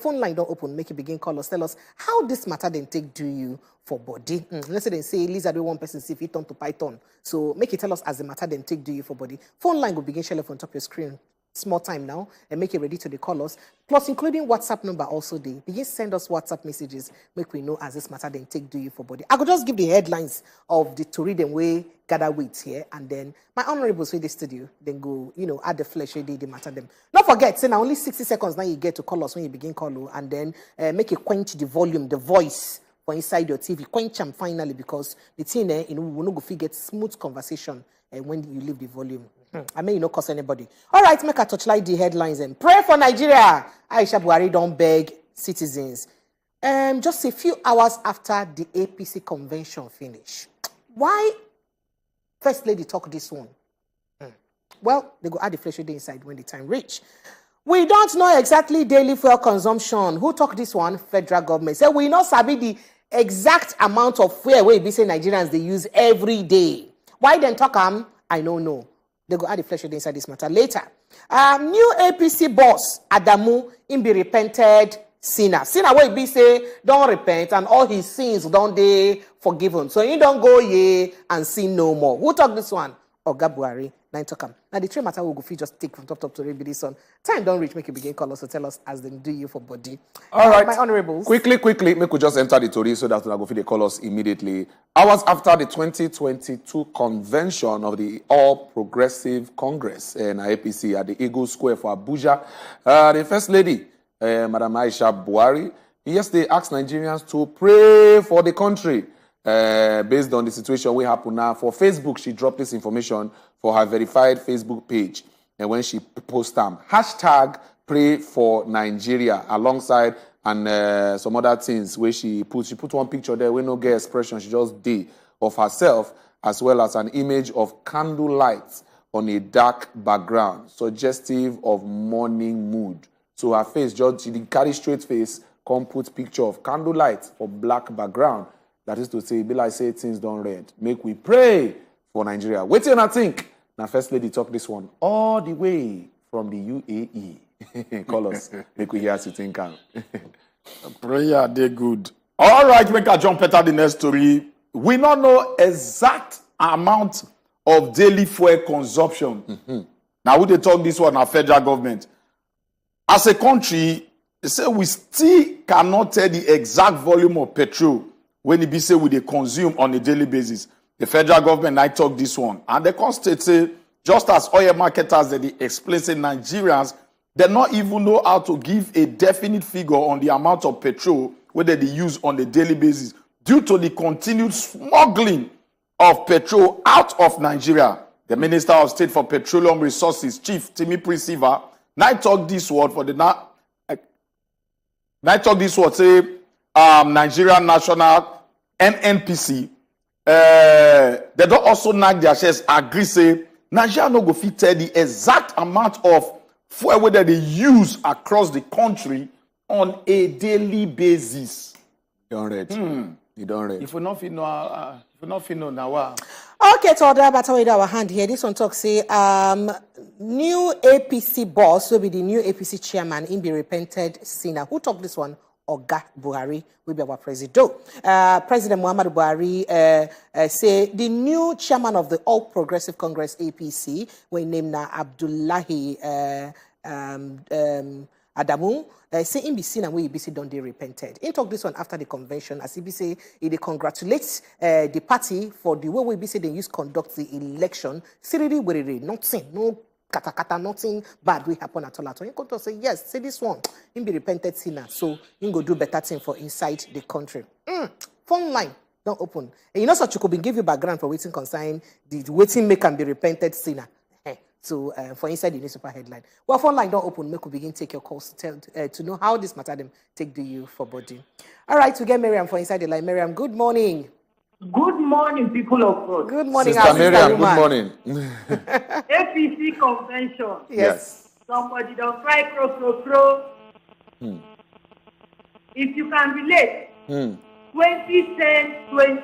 phone line don't open. Make you begin call us. Tell us how this matter then take do you for body. Let's say they say Lisa do one person see if it turn to Python. So make it tell us as the matter then take do you for body. Phone line will begin share on top of your screen. Small time now and make it ready to the callers. Plus including WhatsApp number also they begin send us WhatsApp messages. Make we know as this matter then take do you for body. I could just give the headlines of the to read them way gather weight here and then my honorables with the studio then go add the flesh the matter them. Don't forget say now only 60 seconds now you get to call us when you begin call and then make it quench the volume, the voice for inside your TV. Quench them finally because the thing we no go get smooth conversation when you leave the volume. I mean, you no cost anybody. All right, make a touchlight the headlines and pray for Nigeria. Aisha Buhari don't beg citizens. Just a few hours after the APC convention finish. Why First Lady talk this one? Well, they go add the flesh inside when the time reach. We don't know exactly daily fuel consumption. Who talk this one? Federal government. Say we not sabi the exact amount of fuel we be say Nigerians they use every day. Why then talk I don't know. They go add the flesh inside this matter later. New APC boss, Adamu, him be repented sinner. Sinner where be say, don't repent and all his sins don't they forgiven. So you don't go ye and sin no more. Who talk this one? Oga Buhari. Now talk am. Now the three matter will go fit just take from top to read this on. Time don't reach, make you begin call us to tell us as they do you for body. All right. My honorables. Quickly, make we just enter the story so that we go fit they call us immediately. Hours after the 2022 convention of the All Progressive Congress and APC at the Eagle Square for Abuja, the First Lady, Madam Aisha Buhari, yesterday asked Nigerians to pray for the country. Based on the situation we happen now. For Facebook, she dropped this information for her verified Facebook page. And when she posted them, hashtag pray for Nigeria alongside and some other things where she put one picture there where no get expression, she just did of herself as well as an image of candle lights on a dark background, suggestive of morning mood. So her face, just she did carry straight face, come put picture of candle lights for black background. That is to say, be like say things don't read. Make we pray for Nigeria. Wait till I think. Now, First Lady talk this one all the way from the UAE. Call us. Make we hear as you think. Prayer, they good. All right, make a jump at the next story. We don't know exact amount of daily fuel consumption. Now, we they talk this one, our federal government. As a country, they say we still cannot tell the exact volume of petrol when it be say we they consume on a daily basis. The federal government I talk this one. And the constate say, just as oil marketers they explain say Nigerians, they not even know how to give a definite figure on the amount of petrol whether they use on a daily basis due to the continued smuggling of petrol out of Nigeria. The Minister of State for Petroleum Resources, Chief Ochuko, now talk this word for the now talk this word say Nigerian National NNPC, they don't also nag their shares, agree say Nigeria no go fit tell the exact amount of fuel whether they use across the country on a daily basis. You don't read. You don't read. If we not know now. Okay, so that about our hand here. This one talk say new APC boss will be the new APC chairman in be repented sinner. Who talk this one? Oga Buhari will be our president. President Muhammadu Buhari say the new chairman of the All Progressive Congress APC, we named Abdullahi Adamu, say in BC and we BC don't they repented. He talk this one after the convention as he say he congratulates the party for the way we BC they use conduct the election. Seriously, nothing, no kata nothing bad will happen at all. He come to say yes, say this one, he be repented sinner, so he go do better thing for inside the country. Phone line don't open. And you know such could give you background for waiting concern the waiting make and be repented sinner. So for inside the newspaper headline. Well, phone line don't open. Make we begin take your calls to know how this matter them take the you for body. All right, we get Miriam for inside the line. Miriam, good morning. Good morning, people of God. Good morning, Sister Miriam. Good morning. APC convention. Yes. Somebody don't cry, crow. If you can relate, 2010-20.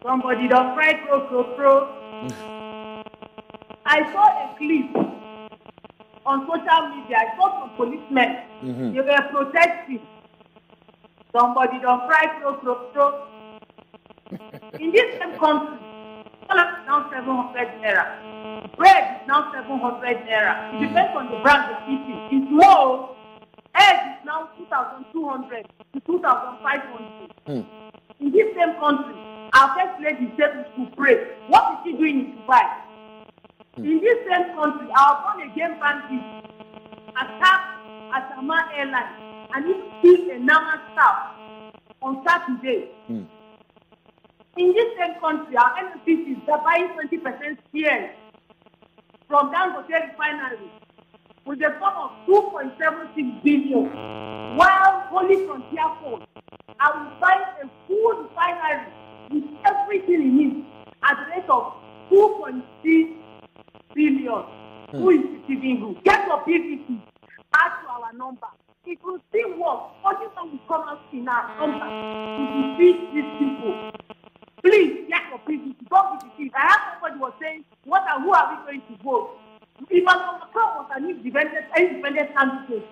Somebody don't cry, crow. I saw a clip on social media. I saw some policemen. They were protesting. Somebody don't cry, crow. In this same country, dollar is now 700 naira. Bread is now 700 naira. It depends on the brand of eating. It's low. Egg is now 2,200 to 2,500. In this same country, our first lady said we should pray. What is she doing in Dubai? In this same country, our born-again bandits attacked Asama Airlines and it killed a Nama staff on Saturday. In this same country, our NPCs are buying 20% shares from Dangote refinery with a sum of 2.76 billion, while Holy Frontier Fund are buying a full refinery with everything in it at the rate of 2.6 billion. Who is receiving who? Get your PVC, add to our number. It will still work. Only time we come out in our number to defeat these people. Please get your PVC. Don't be deceived. I heard somebody was saying, who are we going to vote? Emmanuel Macron was an independent candidate.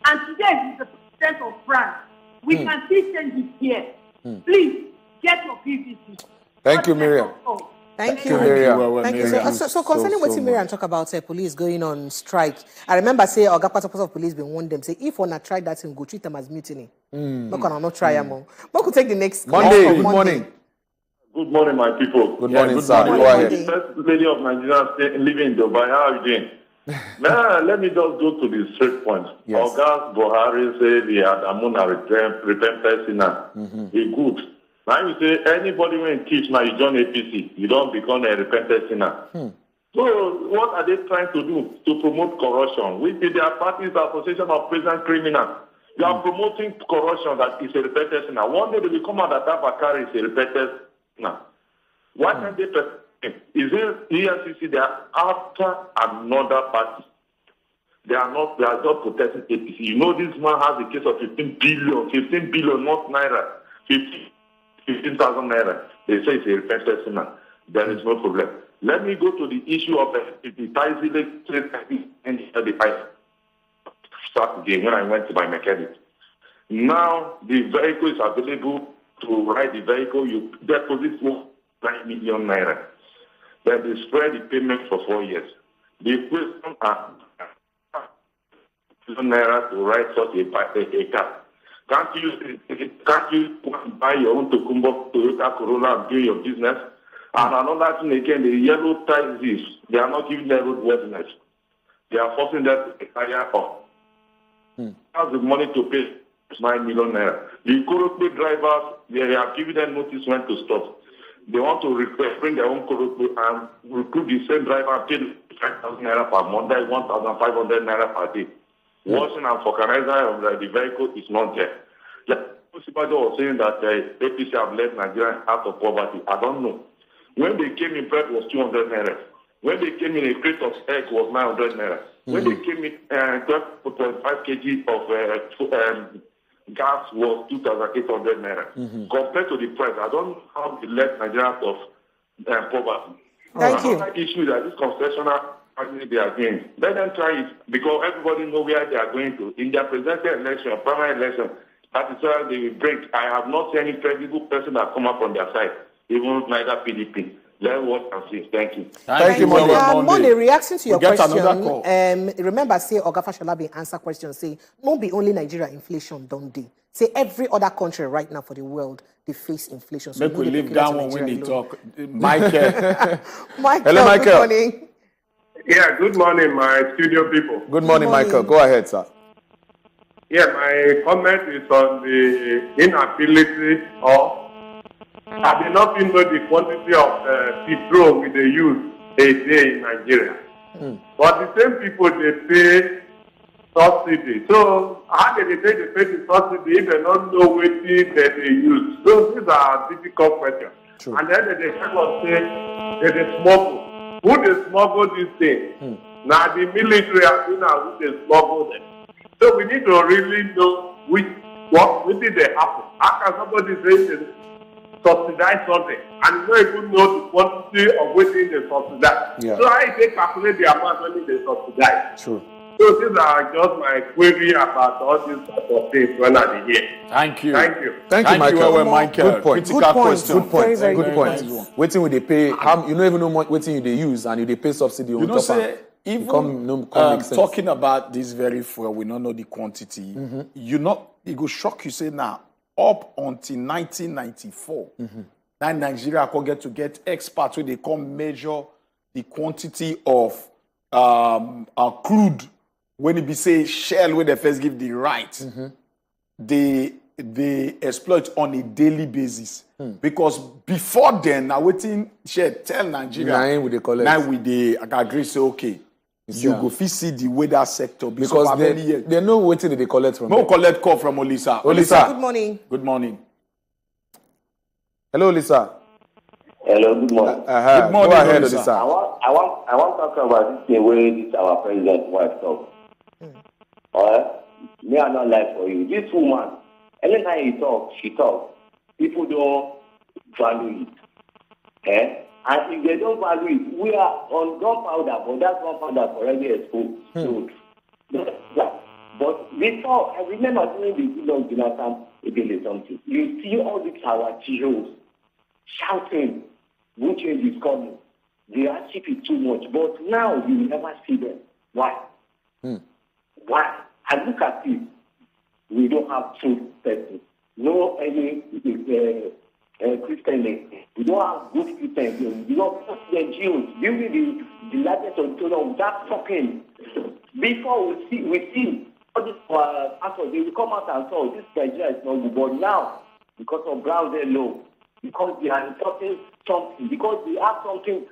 And today he's the president of France. We can still change it here. Please get your PVC. Thank you, Miriam. Thank you. Thank you. So concerning what Miriam talk about police going on strike, I remember say Oga Patapos of police been warned them say if one not try that thing, go treat them as mutiny. Not gonna not try them. But could take the next Monday. Good morning. Good morning, my people. Good morning, sir. Go ahead. The first lady of Nigeria living in Dubai. How are you doing? Now, let me just go to the straight point. Yes. Oga Buhari said he had Amuna repented sinner. He good. Now you say anybody when teach now you join APC, you don't become a repentant sinner. So what are they trying to do to promote corruption? We did their party's association of prison criminals. You are promoting corruption that is a repentant sinner. One day they will come out that Bakari is a repentant sinner. Why can't they? Is it EFCC? They are after another party. They are just protecting APC. You know this man has a case of 15 billion, not naira. 15,000 naira. They say it's a repentant sinner. There is no problem. Let me go to the issue of the start again when I went to my mechanic. Now the vehicle is available to ride the vehicle. You deposit 9 million naira. Then they spread the payment for 4 years. The question are naira to ride such a car. Can't you buy your own Toyota Corolla and do your business? And another thing again, the yellow taxis, they are not giving them roadworthiness. They are forcing them to retire off. That's the money to pay 9 million naira. The Korokpe drivers, they are giving them notice when to stop. They want to bring their own Korokpe and recruit the same driver and pay 5,000 naira per month, that is 1,500 naira per day. Washing and vulcanizing of the vehicle is not there. The Musibado was saying that APC have led Nigeria out of poverty. I don't know. When they came in, bread was 200 naira. When they came in, a crate of egg was 900 naira. When they came in, 12.5 kg of gas was 2,800 naira. Compared to the price, I don't know how they led Nigeria out of poverty. Thank you. Another issue that this concessionaire actually they are doing. Let them try it because everybody know where they are going to. In their presidential election, primary election, that is why they will break. I have not seen any credible person that come up on their side, even neither PDP. Let's watch and see. Thank you. Thank you, Monday, reacting to your question, remember, say, Oga Fashola be answer questions, say, not be only Nigeria inflation, don't they? Say, every other country right now for the world, they face inflation. So maybe we leave that one when they talk. Michael. Hello, Michael. Good morning. Yeah, good morning, my studio people. Good morning, Michael. Go ahead, sir. Yeah, my comment is on the inability of I do not know the quantity of petrol we they use a day in Nigeria. But the same people, they pay subsidy. So how do they pay the subsidy if they don't know what they use? So these are difficult questions. True. And then they kind of say they smuggle. Who they smuggle this thing? Now the military are who they smuggle them. So we need to really know what did they happen. How can somebody say they subsidize something and not even know the quantity of what they subsidize? Yeah. So how they calculate the amount when they subsidize? True. So these are just my query about all these sort of things when I'm here. Thank you. Thank you. Thank you, Michael. Michael. Good point. Good point. Good point. Very, good point. nice. Waiting with they pay. You don't even know what waiting they use, and you they pay subsidy. You know, say even talking about this very fuel, we don't know the quantity. You know, it go shock you. Say now up until 1994, that Nigeria could get experts where they come measure the quantity of crude. When it be say Shell, where they first give the right, they exploit on a daily basis. Because before then, now waiting Shell tell Nigeria, now with the agree say okay, you go see the weather sector because they know waiting they collect from. No collect call from Olisa. Olisa, good morning. Good morning. Hello, Olisa. Hello, good morning. Good morning, go ahead, Olisa. I want to talk about this thing where this our president wife talk. Alright? Me I not lie for you. This woman, anytime she talks, people don't value it. And if they don't value it, we are on gunpowder, but that gunpowder already exposed. But before, I remember during the Goodluck Jonathan something, you see all these our heroes shouting, which change is coming. They are cheap too much, but now you never see them. Why? Why? I look at it. We don't have true persons. No any Christian. We don't have good Christians. We don't have the Jews. During the largest auditorium without talking. Before we see all this pastors, they will come out and say, this Nigeria is not good. But now, because of ground law, because they are importing something, because they have something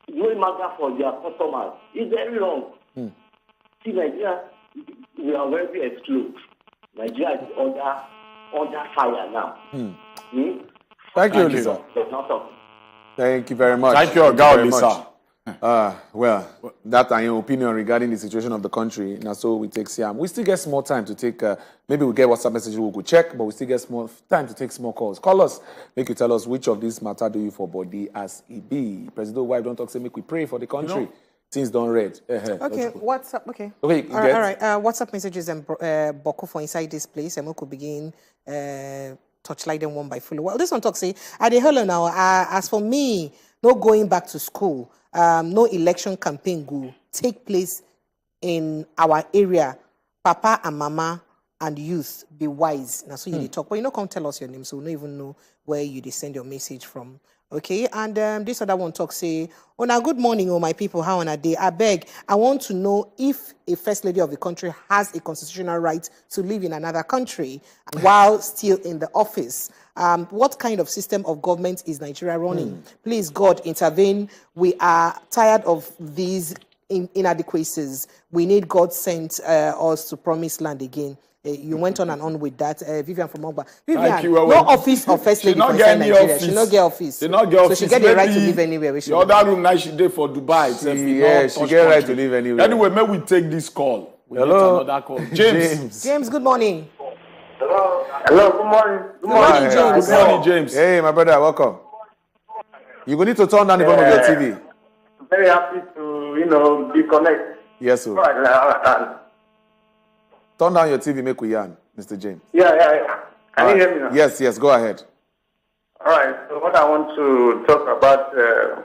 doing matter for their customers, it's very wrong. See, Nigeria, we are very excluded. Nigeria is under fire now. Thank you, Lisa. Thank you very much. Thank you, Lisa. Well, that are your opinion regarding the situation of the country. Now, so we take Siam. We still get small time to take, maybe we get WhatsApp messages we could check, but we still get small time to take small calls. Call us, make you tell us which of these matter do you for body as it be. President wife don't talk, say make we pray for the country. You know? Things don't read. Okay, WhatsApp, okay. Okay, all right. WhatsApp messages and Boko for inside this place, and we could begin touchlight them one by full. Well, this one talks, say, at the hello now, as for me, no going back to school, no election campaign go take place in our area. Papa and mama and youth, be wise. Now, so you talk, but you know, come tell us your name, so we don't even know where you send your message from. Okay, and this other one talks, say, good morning, my people, how on a day? I beg, I want to know if a first lady of the country has a constitutional right to live in another country while still in the office. What kind of system of government is Nigeria running? Please, God, intervene. We are tired of these inadequacies. We need God sent us to promised land again. You went on and on with that. Vivian from Ogba. Vivian, no office of first lady for Nigeria. She not get office. She not get office. So she get the right to live anywhere. The other room now she did for Dubai. She get right to live anywhere. Anyway, may we take this call. Hello. Another call. James, good morning. Hello, good morning. Good morning, James. Good morning, James. Hey, my brother, welcome. You will need to turn down the volume of your TV. Very happy to to, reconnect. Yes, sir. All right. Turn down your TV, make we yarn, Mr. James. Yeah. Can you hear me now? Yes, go ahead. All right. So what I want to talk about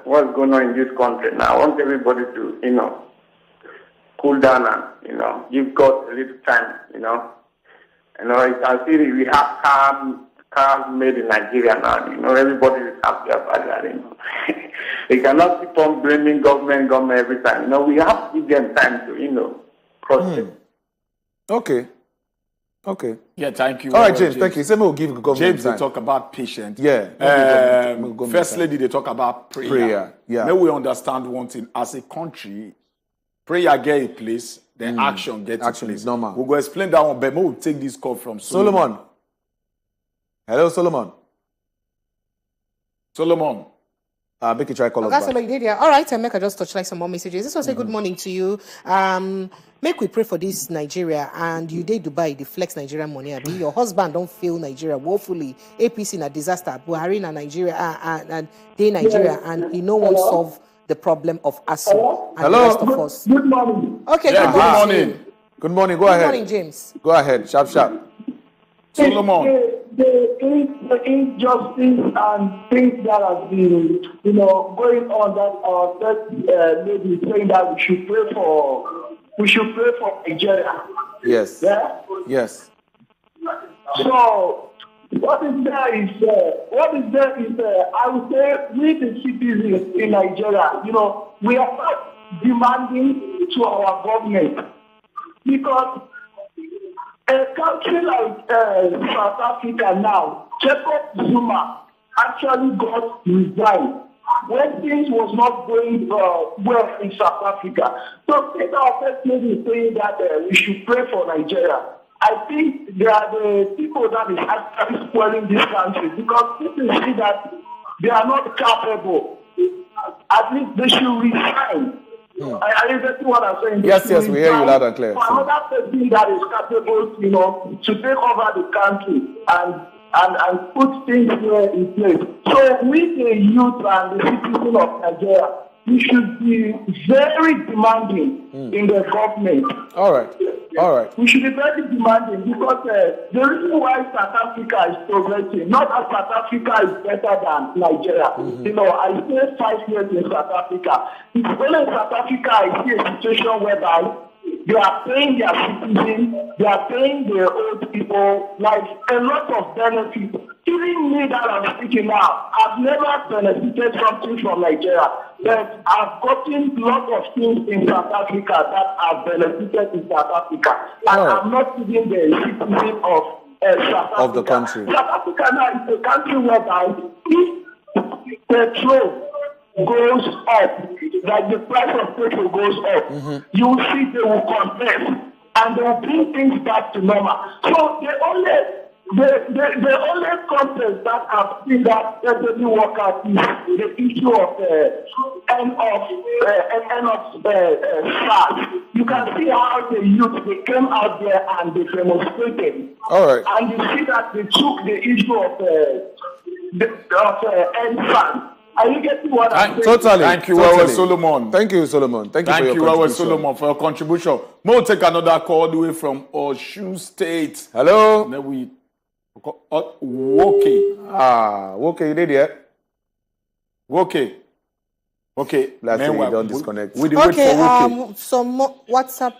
what's going on in this country now. I want everybody to, cool down and, give God a little time, you can see we have calm made in Nigeria now. Everybody is happy about that, They cannot keep on blaming government every time. We have to give them time to, cross it. Okay. Yeah, thank you. All right, James, thank you. Say we'll give government James, time. they talk about patience. Yeah. First lady, they talk about prayer. Yeah. May we understand one thing. As a country, prayer get a place, then action get a place. Normal. We'll go explain that one, but we'll take this call from Solomon. Hello, Solomon. Make you try call us back. All right, make I just touch like some more messages. This was a good morning to you. Make we pray for this Nigeria, and you dey Dubai, the flex Nigeria money. Your husband don't feel Nigeria woefully. APC na disaster. Buhari na Nigeria and they Nigeria, and he no one solve the problem of ASU and the rest of us. Good morning. Okay, good morning. Good morning. Go ahead. Good morning, James. Go ahead. Sharp. Solomon. The injustice and things that have been, going on that maybe saying that we should pray for Nigeria. Yes. Yeah? Yes. So what is there is I would say we the citizens in Nigeria, we are not demanding to our government because a country like South Africa now, Jacob Zuma actually got resigned when things was not going well in South Africa. So people are first maybe saying that we should pray for Nigeria. I think they are the people that is actually spoiling this country because people see that they are not capable. At least they should resign. Are you getting what I'm saying? Yes, we hear you loud and clear. For another person that is capable, to take over the country and put things in place. So we, the youth and the citizens of Nigeria, we should be very demanding in the government. All right. We should be very demanding because the reason why South Africa is progressing, not that South Africa is better than Nigeria. I spent 5 years in South Africa. It's only in South Africa I see a situation whereby they are paying their citizens, they are paying their old people, like a lot of benefits. Even me that I'm speaking now, I've never benefited something from Nigeria, but I've gotten lots of things in South Africa that I've benefited in South Africa. And I'm not even the citizen of South Africa. Of the country. South Africa now is a country whereby if petrol goes up, like the price of petrol goes up, you will see they will contest and they will bring things back to normal. So the only contest that I've seen that definitely work out is the issue of end of SARS. You can see how the youth they came out there and they demonstrated. All right. And you see that they took the issue of end SARS. Are you getting what I'm saying? Totally. Thank you, Wewe Solomon. Thank you, Solomon. Thank you for your Wewe contribution. Solomon, for your contribution. We'll take another call all the way from Osun State. Hello. Then we Woke. Woke, you did yet? Woke. Okay. Let's say you don't disconnect. We wait for Woke. Some WhatsApp.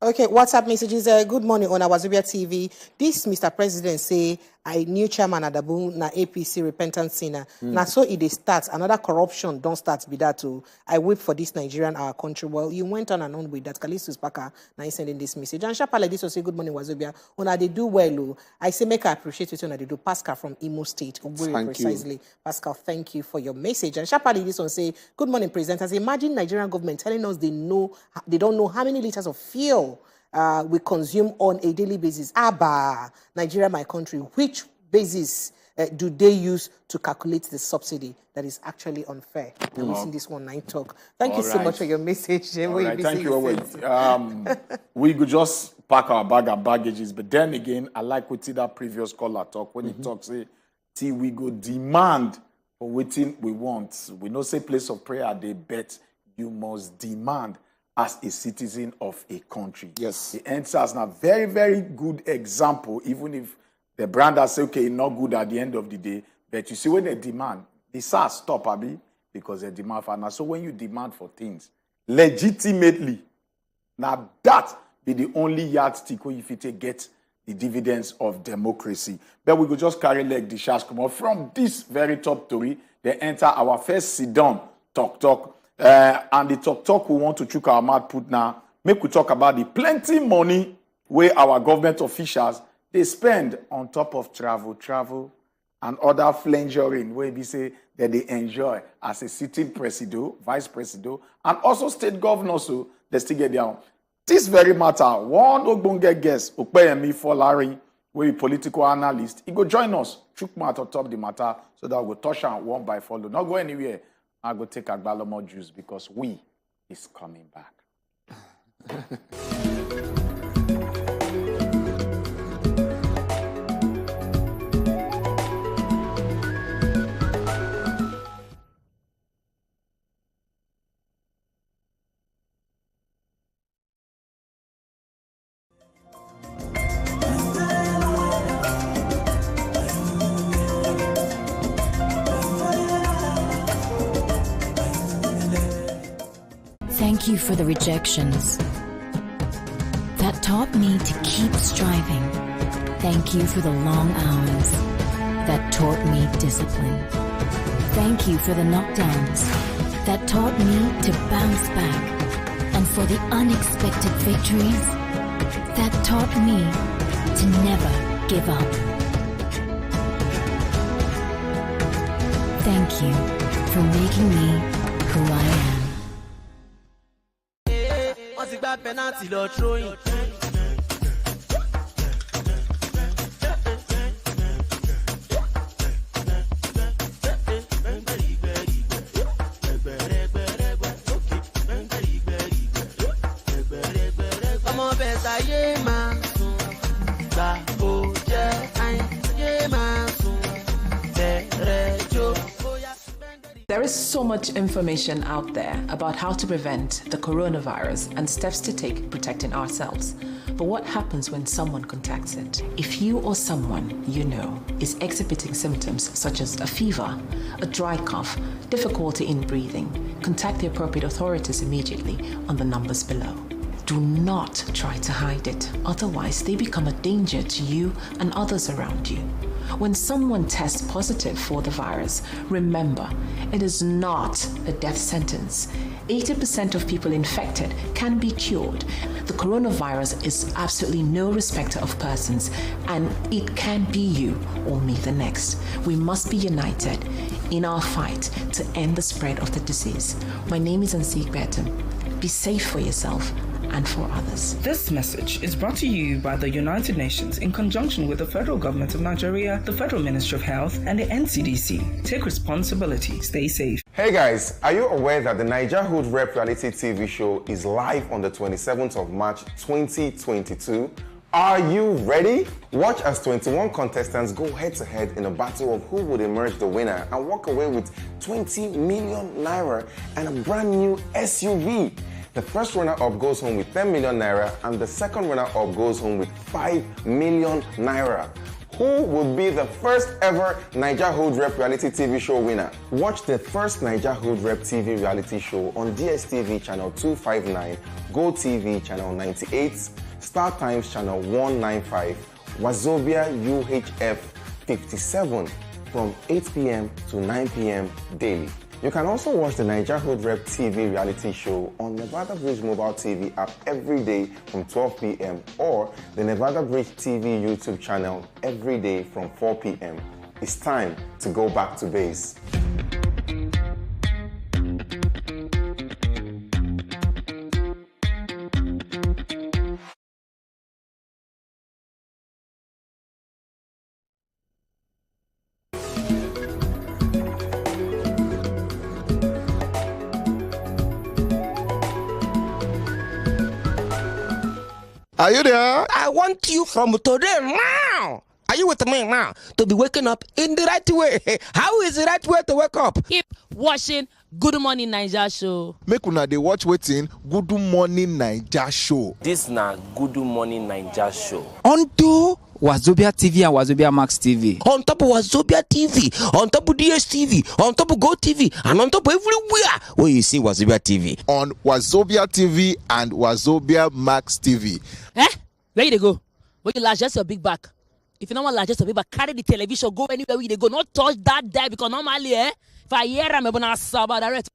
Okay, WhatsApp messages. Good morning on our Wazobia TV. This Mr. President say I new chairman Adabu na APC repentant sinner. Now so it starts another corruption don't start be that too. I wait for this Nigerian our country. Well, you went on and on with that. Kalisus Paka now sending this message. And Shapa like this will say good morning Wazobia. Una they do well. I say make I appreciate it when they do. Pascal from Imo State. Very precisely. Pascal, thank you for your message. And Shapa like this one say good morning presenters. Imagine Nigerian government telling us they don't know how many liters of fuel we consume on a daily basis. Nigeria, my country, which basis do they use to calculate the subsidy that is actually unfair? I'm missing this one line talk. Thank you so much for your message. Thank you. We could just pack our bag and baggages, but then again, I like what that previous caller talk when he talks. Say, we go demand for waiting we want. We know say place of prayer they bet you must demand as a citizen of a country. Yes. The NSAS now very, very good example, even if the brand has said, okay, not good at the end of the day, but you see when they demand, the SARS stop, Abi, because they demand for now. So when you demand for things legitimately, now that be the only yardstick where if you get the dividends of democracy. But we could just carry leg the shash come up from this very top story. They enter our first sit-down talk. And the talk we want to chook our mouth put now, make we talk about the plenty money where our government officials, they spend on top of travel, and other flangering where we say that they enjoy as a sitting president, vice president, and also state governors, so they still get their own. This very matter, one ogbonge guest, Okpeyemi Folari, where a political analyst, he go join us, chook mouth on top the matter, so that we'll touch on one by follow. Not go anywhere. I go take Agbalomo juice because we is coming back. Thank you for the rejections that taught me to keep striving. Thank you for the long hours that taught me discipline. Thank you for the knockdowns that taught me to bounce back. And for the unexpected victories that taught me to never give up. Thank you for making me who I am. Penalty lọ throwing. Ọmọ bẹ̀sà yé máa sùn, gbà kó jẹ́ àìn yé máa sùn, bẹ̀rẹ̀ jó. There is so much information out there about how to prevent the coronavirus and steps to take protecting ourselves. But what happens when someone contacts it? If you or someone you know is exhibiting symptoms such as a fever, a dry cough, difficulty in breathing, contact the appropriate authorities immediately on the numbers below. Do not try to hide it, otherwise they become a danger to you and others around you. When someone tests positive for the virus, remember, it is not a death sentence. 80% of people infected can be cured. The coronavirus is absolutely no respecter of persons, and it can be you or me the next. We must be united in our fight to end the spread of the disease. My name is Insecurity. Be safe for yourself and for others. This message is brought to you by the United Nations in conjunction with the Federal Government of Nigeria, the Federal Ministry of Health, and the NCDC. Take responsibility. Stay safe. Hey guys, are you aware that the Naija Hood Rep reality TV show is live on the 27th of March 2022? Are you ready? Watch as 21 contestants go head-to-head in a battle of who would emerge the winner and walk away with 20 million naira and a brand new SUV. The first runner-up goes home with 10 million naira and the second runner-up goes home with 5 million naira. Who will be the first ever Naija Hood Rep reality TV show winner? Watch the first Naija Hood Rep TV reality show on DSTV channel 259, Go TV channel 98, Star Times channel 195, Wazobia UHF 57 from 8 p.m. to 9 p.m. daily. You can also watch the Naija Hood Rep TV reality show on Nevada Bridge Mobile TV app every day from 12 p.m. or the Nevada Bridge TV YouTube channel every day from 4 p.m. It's time to go back to base. Are you there? I want you from today now. Are you with me now? To be waking up in the right way. How is the right way to wake up? Keep washing Good Morning Naija Show. Make una dey watch wetin Gudu Morning Naija Show. This na Gudu Morning Naija Show. Onto Wazobia TV and Wazobia Max TV. On top of Wazobia TV, on top of DSTV, on top of Go TV, and on top of everywhere where you see Wazobia TV. On Wazobia TV and Wazobia Max TV. Where you dey go? When you largest your big back. If you don't want largest your big back, carry the television, go anywhere where you dey go. Not touch that there because normally, if I hear I'm gonna saba direct.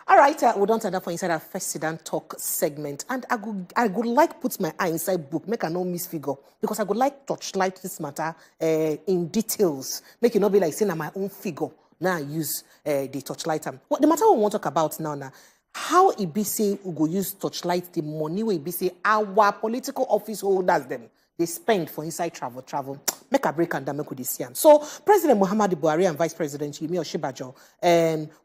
All right, we don't turn up for inside our first sedan talk segment, and I would like put my eye inside book, make I no misfigure, because I would like touchlight this matter in details, make it not be like saying my own figure. Now I use the touchlight. What the matter we want to talk about now, how it be say we go use touchlight the money we be say our political office holders them they spend for inside travel. Make a break and make this year. So President Muhammadu Buhari and Vice President Yemi Osinbajo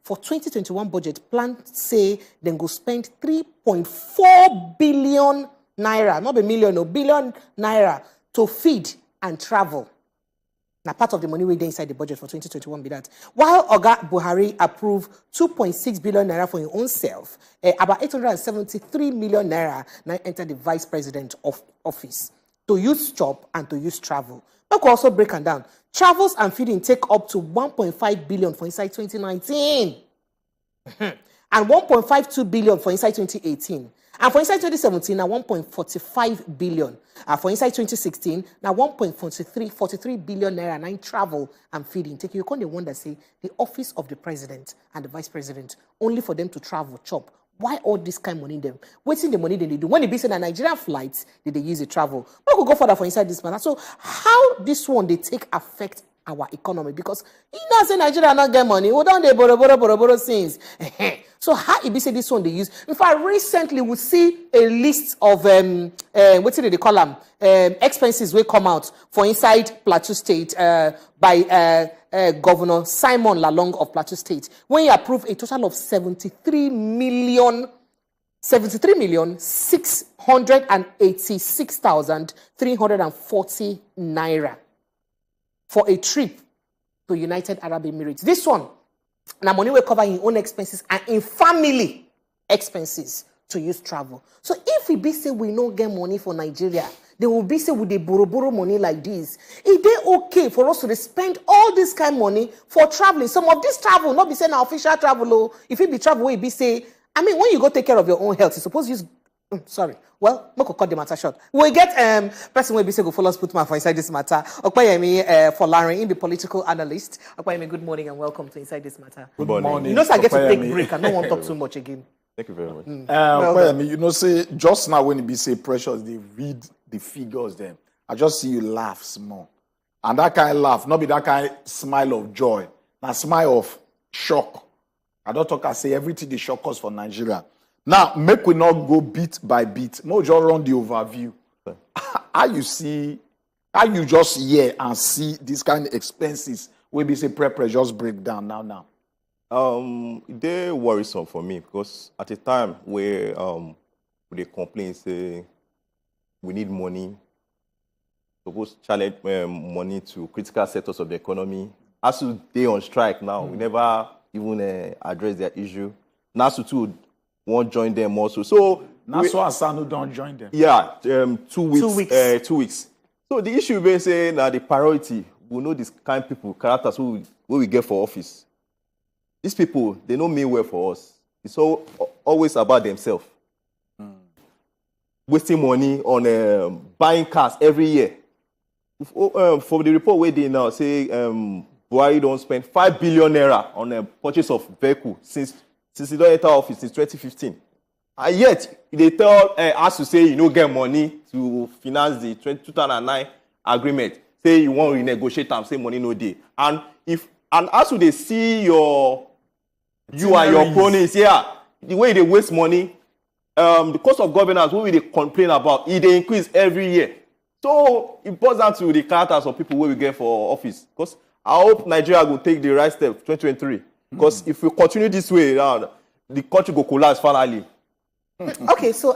for 2021 budget plan say then go spend 3.4 billion naira, not a million, no billion naira to feed and travel. Now, part of the money we dey inside the budget for 2021 be that. While Oga Buhari approved 2.6 billion naira for his own self, about 873 million naira now enter the Vice President of office to use job and to use travel. We could also break them down. Travels and feeding take up to 1.5 billion for inside 2019. And 1.52 billion for inside 2018. And for inside 2017, now 1.45 billion. For inside 2016, now 1.43 billion naira nine travel and feeding. Take you can wonder say the office of the president and the vice president only for them to travel, chop. Why all this kind of money them? Waiting the money they do. When they be saying that Nigerian flights, did they use the travel? We could go further for inside this matter. So how this one they take affect our economy? Because you know say Nigeria not get money. We don't they borrow things. So how it be say this one they use? In fact, recently we see a list of what did they call them? Expenses will come out for inside Plateau State by Governor Simon Lalong of Plateau State, when he approved a total of 73 million 686,340 naira for a trip to United Arab Emirates. This one, now money will cover his own expenses and in family expenses to use travel. So if we be say we no get money for Nigeria, they will be say with the borrow money like this. Is they okay for us to spend all this kind of money for traveling? Some of this travel not be saying official travel. Oh, if it be travel, we be say. I mean, when you go take care of your own health, you suppose use. Sorry. Well, we could cut the matter short. We get person will be say go follow us put my for inside this matter. Okpayemi for Larry, in the political analyst. Okpayemi, good morning and welcome to Inside This Matter. Good morning. You know, so I get to take a break. I don't want to talk too much again. Thank you very much. Okpayemi, you know, say just now when it be say precious, they read the figures then. I just see you laugh small. And that kind of laugh, not be that kind of smile of joy. Now smile of shock. I don't talk, I say everything they shock us for Nigeria. Now, make we not go bit by bit. No, just run the overview. How you just hear and see these kind of expenses where we say prepare just break down now. They worrisome for me because at a time where they complain, say we need money, suppose challenge money to critical sectors of the economy. As to they on strike now, we never even address their issue. NASU too won't join them also. So NASU and SANU don't join them. Yeah, 2 weeks. 2 weeks. So the issue we say now the priority, we know this kind of people, characters who we get for office. These people, they don't mean well for us. It's always about themselves. Wasting money on buying cars every year. For the report where they now say Buhari don't spend 5 billion naira on the purchase of vehicle since he don't enter office since 2015. And yet, they tell us to say you don't get money to finance the 2009 agreement. Say you want to renegotiate them, say money no day. And as they see you and your cronies, the way they waste money, the cost of governance, what they complain about, they increase every year. So it boils down to the characters of people where we get for office. Because I hope Nigeria will take the right step 2023. Because if we continue this way, the country will collapse finally. Okay, so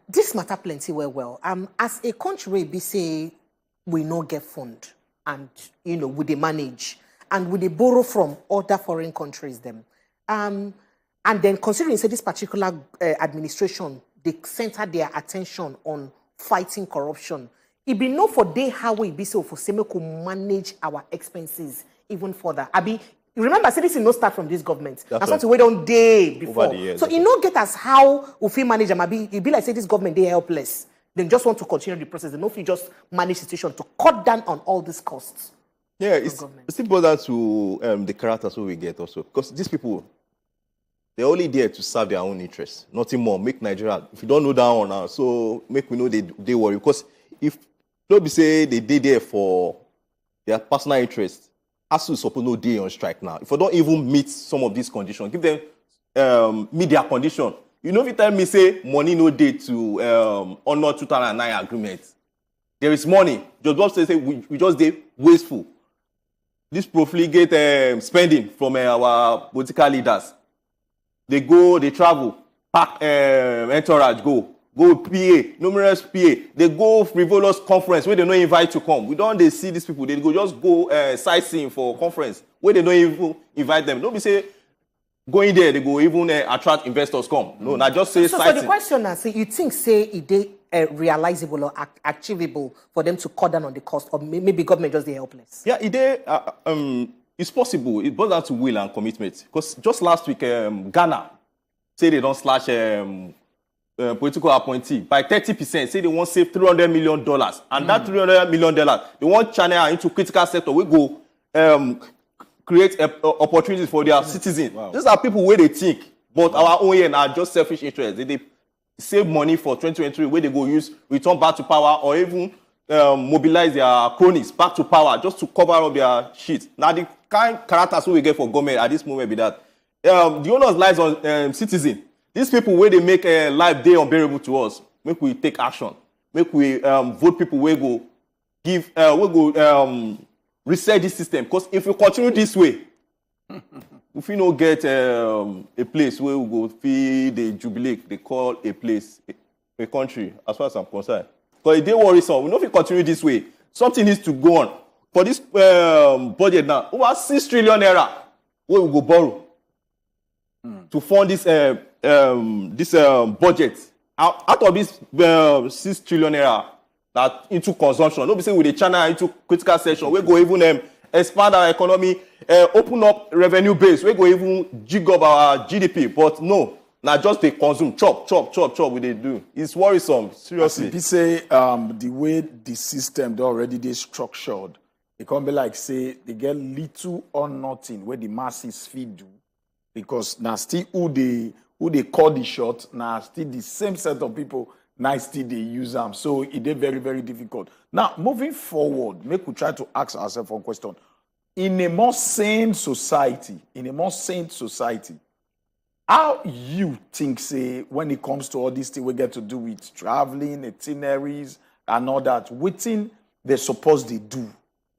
this matter plenty well. As a country, we say we no get fund, and we dey manage, and we dey borrow from other foreign countries them, and then considering say this particular administration, they center their attention on fighting corruption. It be no for day how we be so for say make we manage our expenses even further. Abi, remember, say this is no start from this government. That's something we don't day before. So it no get us how we feel manage them. It be like say this government they helpless. They just want to continue the process. They no feel just manage situation to cut down on all these costs. Yeah, it's still boils down to the characters we get also. Because these people, they're only there to serve their own interests. Nothing more. Make Nigeria, if you don't know that one now, so make we know they worry. Because if nobody say they did there for their personal interests, ASU suppose no day on strike now. If I don't even meet some of these conditions, give them meet their condition. You know, if you tell me say money no day to honor 2009 agreement, there is money. Just say we just did wasteful. This profligate spending from our political leaders. They go, they travel, pack entourage, go PA, numerous PA. They go frivolous conference where they don't invite to come. We don't they see these people. They go just go sightseeing for conference where they don't even invite them. Don't be say going there they go even attract investors come. No, not just say sightseeing. So the question is, you think say it they realizable or achievable for them to cut down on the cost, or maybe government just they helpless? Yeah, it's possible. It boils down to will and commitment. Because just last week, Ghana say they don't slash political appointee by 30%. Say they want to save $300 million, and that $300 million they want China into critical sector. We go create opportunities for their citizens. Wow. These are people where they think, but our own are just selfish interests. They save money for 2023 where they go use return back to power, or even mobilize their cronies back to power just to cover up their shit. Now the kind of characters we get for government at this moment be that the onus lies on citizens. These people where they make life day unbearable to us, make we take action. Make we vote people where go give we go reset this system. Because if we continue this way, if we don't get a place where we go feed the jubilate, they call a place, a country, as far as I'm concerned. Because they worry some. We know if we continue this way, something needs to go on. For this budget now, over 6 trillion naira, where we go borrow to fund this budget. Out of this 6 trillion naira that into consumption, don't be saying with the China into critical section, we go even expand our economy, open up revenue base, we go even jig up our GDP. But no, now just they consume, chop, what they do. It's worrisome, seriously. If you say the way the system they already they structured, it can be like say they get little or nothing where the masses feed do, because now still who they call the shot, now still the same set of people now still they use them. So it is very, very difficult. Now moving forward, make we try to ask ourselves one question. In a more sane society, how you think, say, when it comes to all these things we get to do with traveling, itineraries, and all that, what thing they supposed they do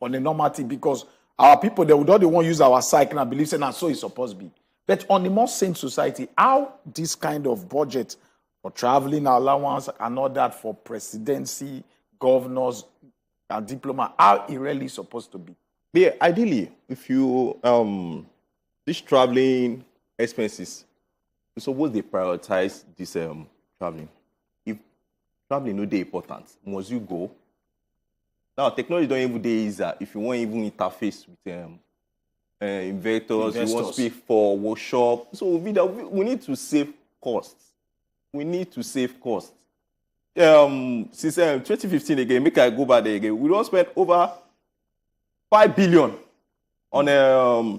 on a normal thing? Because our people, they would not want to use our psyche and believe, and so it's supposed to be. But on a more sane society, how this kind of budget for traveling allowance and all that for presidency, governors, and diplomats, how it really supposed to be? Yeah, ideally, if you, this traveling expenses, suppose they prioritize this traveling. If traveling no day important, must you go? Now technology don't even day easier. If you want even interface with investors, you want to speak for workshop. So we need to save costs. Since 2015 again, make I go back there again. We don't spend over 5 billion on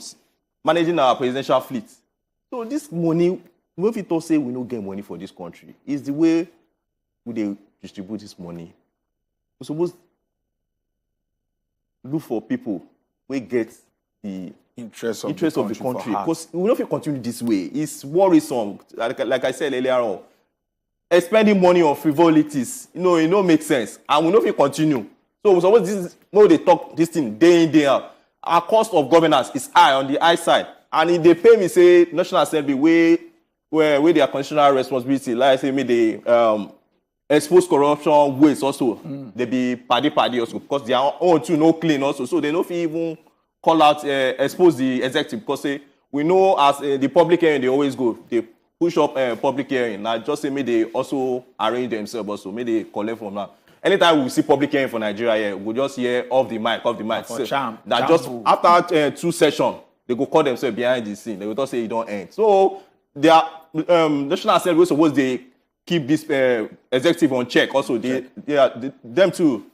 managing our presidential fleet. So this money, when people say we don't get money for this country, is the way we distribute this money. We're supposed to look for people who get the interest of the country. Because we don't continue this way. It's worrisome. Like I said earlier on, spending money on frivolities, it don't make sense. And we don't continue. So we suppose they talk this thing day in, day out. Our cost of governance is high on the high side. And if they pay me, say, National Assembly, with their constitutional responsibility, like I say, me they expose corruption ways also. They be party also because they are own too no clean also. So they don't even call out expose the executive because we know as the public hearing they always go. They push up public hearing. Now just say me they also arrange themselves also. May they collect from that. Anytime we see public hearing for Nigeria, we just hear off the mic. For charm. That just after 2 sessions, they go call themselves behind the scene. They will just say it don't end. So their National Assembly suppose they keep this executive on check. Also, them too,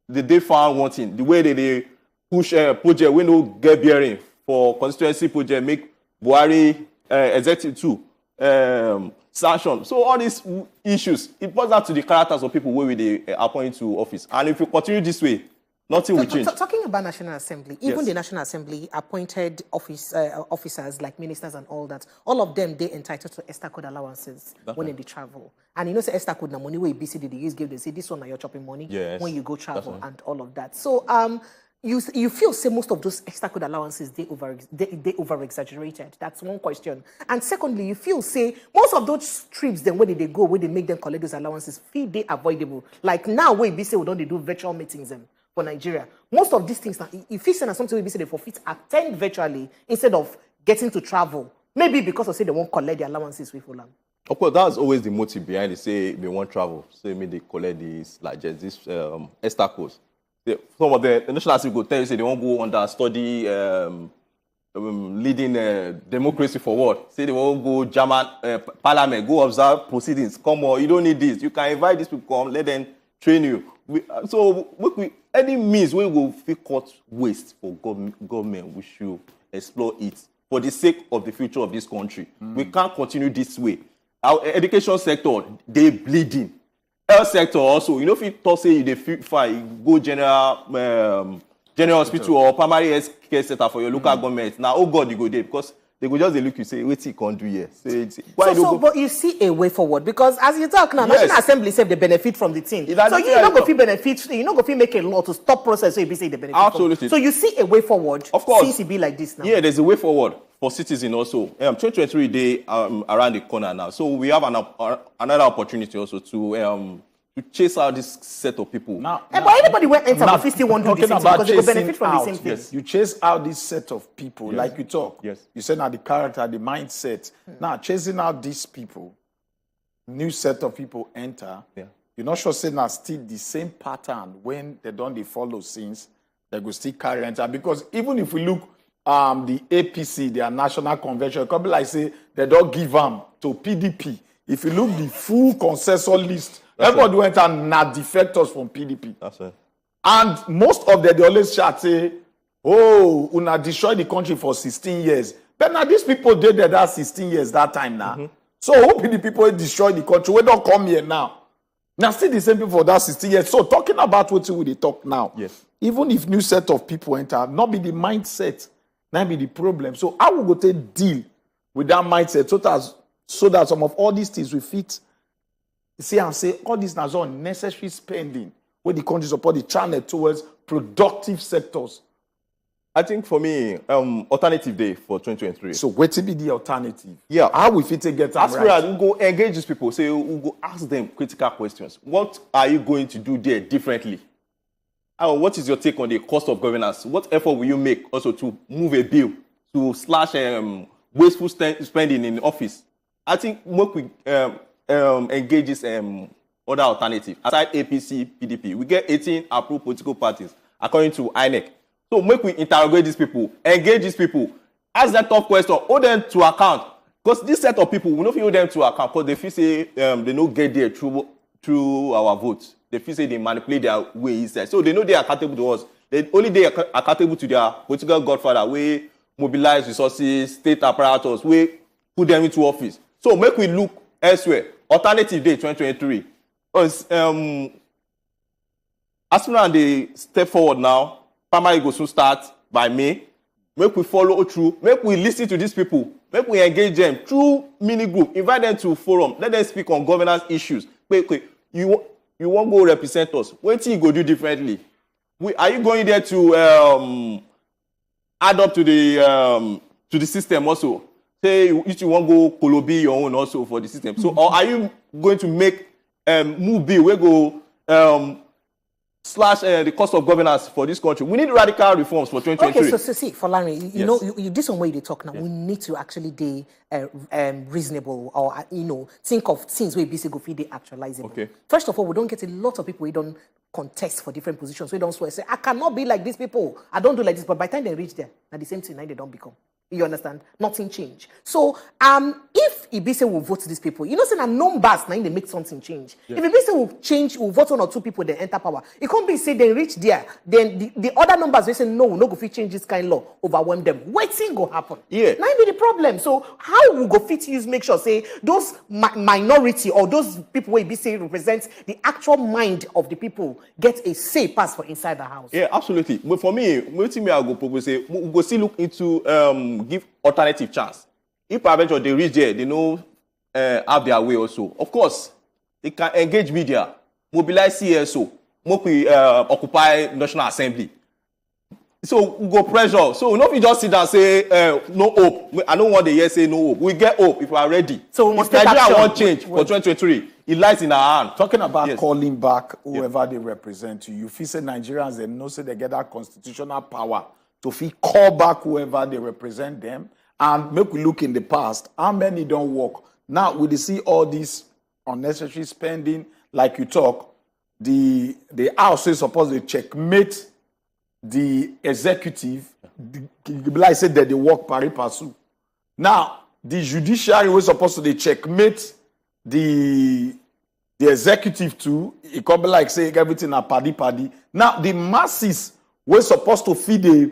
they found one thing. The way they push project, we no get bearing for constituency project, make Buhari executive too. Sanction. So all these issues, it boils down to the characters of people where they appoint to office. And if you continue this way, nothing will change. Talking about National Assembly, even Yes. the National Assembly appointed officers like ministers and all that, all of them, they entitled to extra code allowances when they travel. And you know, say extra code na money where APC they use give, they say this one are your chopping money Yes. when you go travel That's right. and all of that. So you feel say most of those extra code allowances they over exaggerated. That's one question. And secondly, you feel say most of those trips then where they go, where they make them collect those allowances, feel they avoidable. Like now where APC we don't they do virtual meetings them for Nigeria. Most of these things now, if you send something APC they forfeit attend virtually instead of getting to travel. Maybe because of say they won't collect the allowances with Ulam. Of course, that's always the motive behind it. Say they want travel. So maybe they collect these like just this extra course. Some of the National Assembly go tell you say they won't go under study leading democracy forward. Say they won't go German parliament, go observe proceedings. Come on, you don't need this. You can invite these people, come, let them train you. Any means we will feel cut waste for government, we should explore it for the sake of the future of this country. We can't continue this way. Our education sector, they bleeding. Health sector also, you know, if you talk say you dey feel fine, you go general hospital or primary health care center for your local government. Now, oh God, you go there because they go just dey look you say, wait, you can't do here. But you see a way forward because as you talk now, Yes. National Assembly say they benefit from the thing. So you not go feel benefit, you not go feel make a law to stop process so you say they benefit. Absolutely. So you see a way forward. Of course. Since it be like this now. Yeah, there's a way forward for citizens also. 2023 day around the corner now. So we have another opportunity also to chase out this set of people. But anybody when enter office still want to do the same thing because they go benefit from the same thing. Yes. You chase out this set of people, Yes. like you talk. Yes. You said now the character, the mindset. Now chasing out these people, new set of people enter. Yeah. You're not sure saying now still the same pattern when they don't follow since they go still carry enter. Because even if we look the APC, their national convention, a couple like say they don't give them to PDP. If you look the full consensus list, everybody went and not defectors from PDP. That's it. And most of them, they always shout, say, oh, una destroy the country for 16 years. But now these people did that 16 years that time now. So who be the people who destroy the country? We don't come here now. Now still the same people for that 16 years. So talking about what we talk now. Yes. Even if new set of people enter, not be the mindset, not be the problem. So how we go to deal with that mindset so that some of all these things we fit. See and say all these now unnecessary spending where the country support the channel towards productive sectors. I think for me, alternative day for 2023. So what will be the alternative? Yeah. How we fit to get them As far as we go engage these people, say we go ask them critical questions. What are you going to do there differently? What is your take on the cost of governance? What effort will you make also to move a bill to slash wasteful spending in office? I think we engage this other alternative. Aside APC, PDP, we get 18 approved political parties according to INEC. So make we interrogate these people, engage these people, ask them tough questions, hold them to account. Because this set of people, we don't hold them to account because they feel say they don't get there through our votes. They feel say they manipulate their way inside. So they know they are accountable to us. They are accountable to their political godfather. We mobilize resources, state apparatus, we put them into office. So make we look elsewhere. Alternative day 2023. As soon as they step forward now, primary go soon start by May. Make we follow through. Make we listen to these people. Make we engage them through mini group. Invite them to forum. Let them speak on governance issues. You won't go represent us. What you go do differently? Are you going there to add up to the system also? say you want go kolobi your own also for the system. So, or are you going to make move bill we go slash the cost of governance for this country? We need radical reforms for 2023. Okay, so see, for Larry, you know, you this one way they talk now. We need to actually be reasonable, or think of things where BC go feed they actualizable. Okay. First of all, we don't get a lot of people who don't contest for different positions. We don't swear say I cannot be like these people. I don't do like this. But by the time they reach there, now the same thing now they don't become. You understand? Nothing change. So if Ibise will vote these people, you know, say numbers now they make something change. Yeah. If Ibise will change, will vote 1 or 2 people, they enter power. It can't be say they reach there, then the other numbers they say no go fit change this kind of law, overwhelm them. Waiting go happen. Yeah. Now be the problem. So how we go fit use make sure say those minority or those people where Ibise represents the actual mind of the people get a say pass for inside the house. Yeah, absolutely. But for me, what I go propose say we go still look into give alternative chance. If eventually they reach there, they know have their way also. Of course, they can engage media, mobilize CSO, occupy National Assembly. So we go pressure. So we not just sit down and say no hope. I don't want the year say no hope. We get hope if we are ready. So we must if take Nigeria action. want change for 2023. It lies in our hand. Talking about calling back whoever they represent you feel say Nigerians they know say they get that constitutional power to feel call back whoever they represent them. And make we look in the past, how many don't work? Now we see all this unnecessary spending, like you talk, the house is supposed to checkmate the executive, like I said that they work pari passu. Now, the judiciary was supposed to checkmate the executive too. It can be like say everything a paddy. Now, the masses were supposed to feed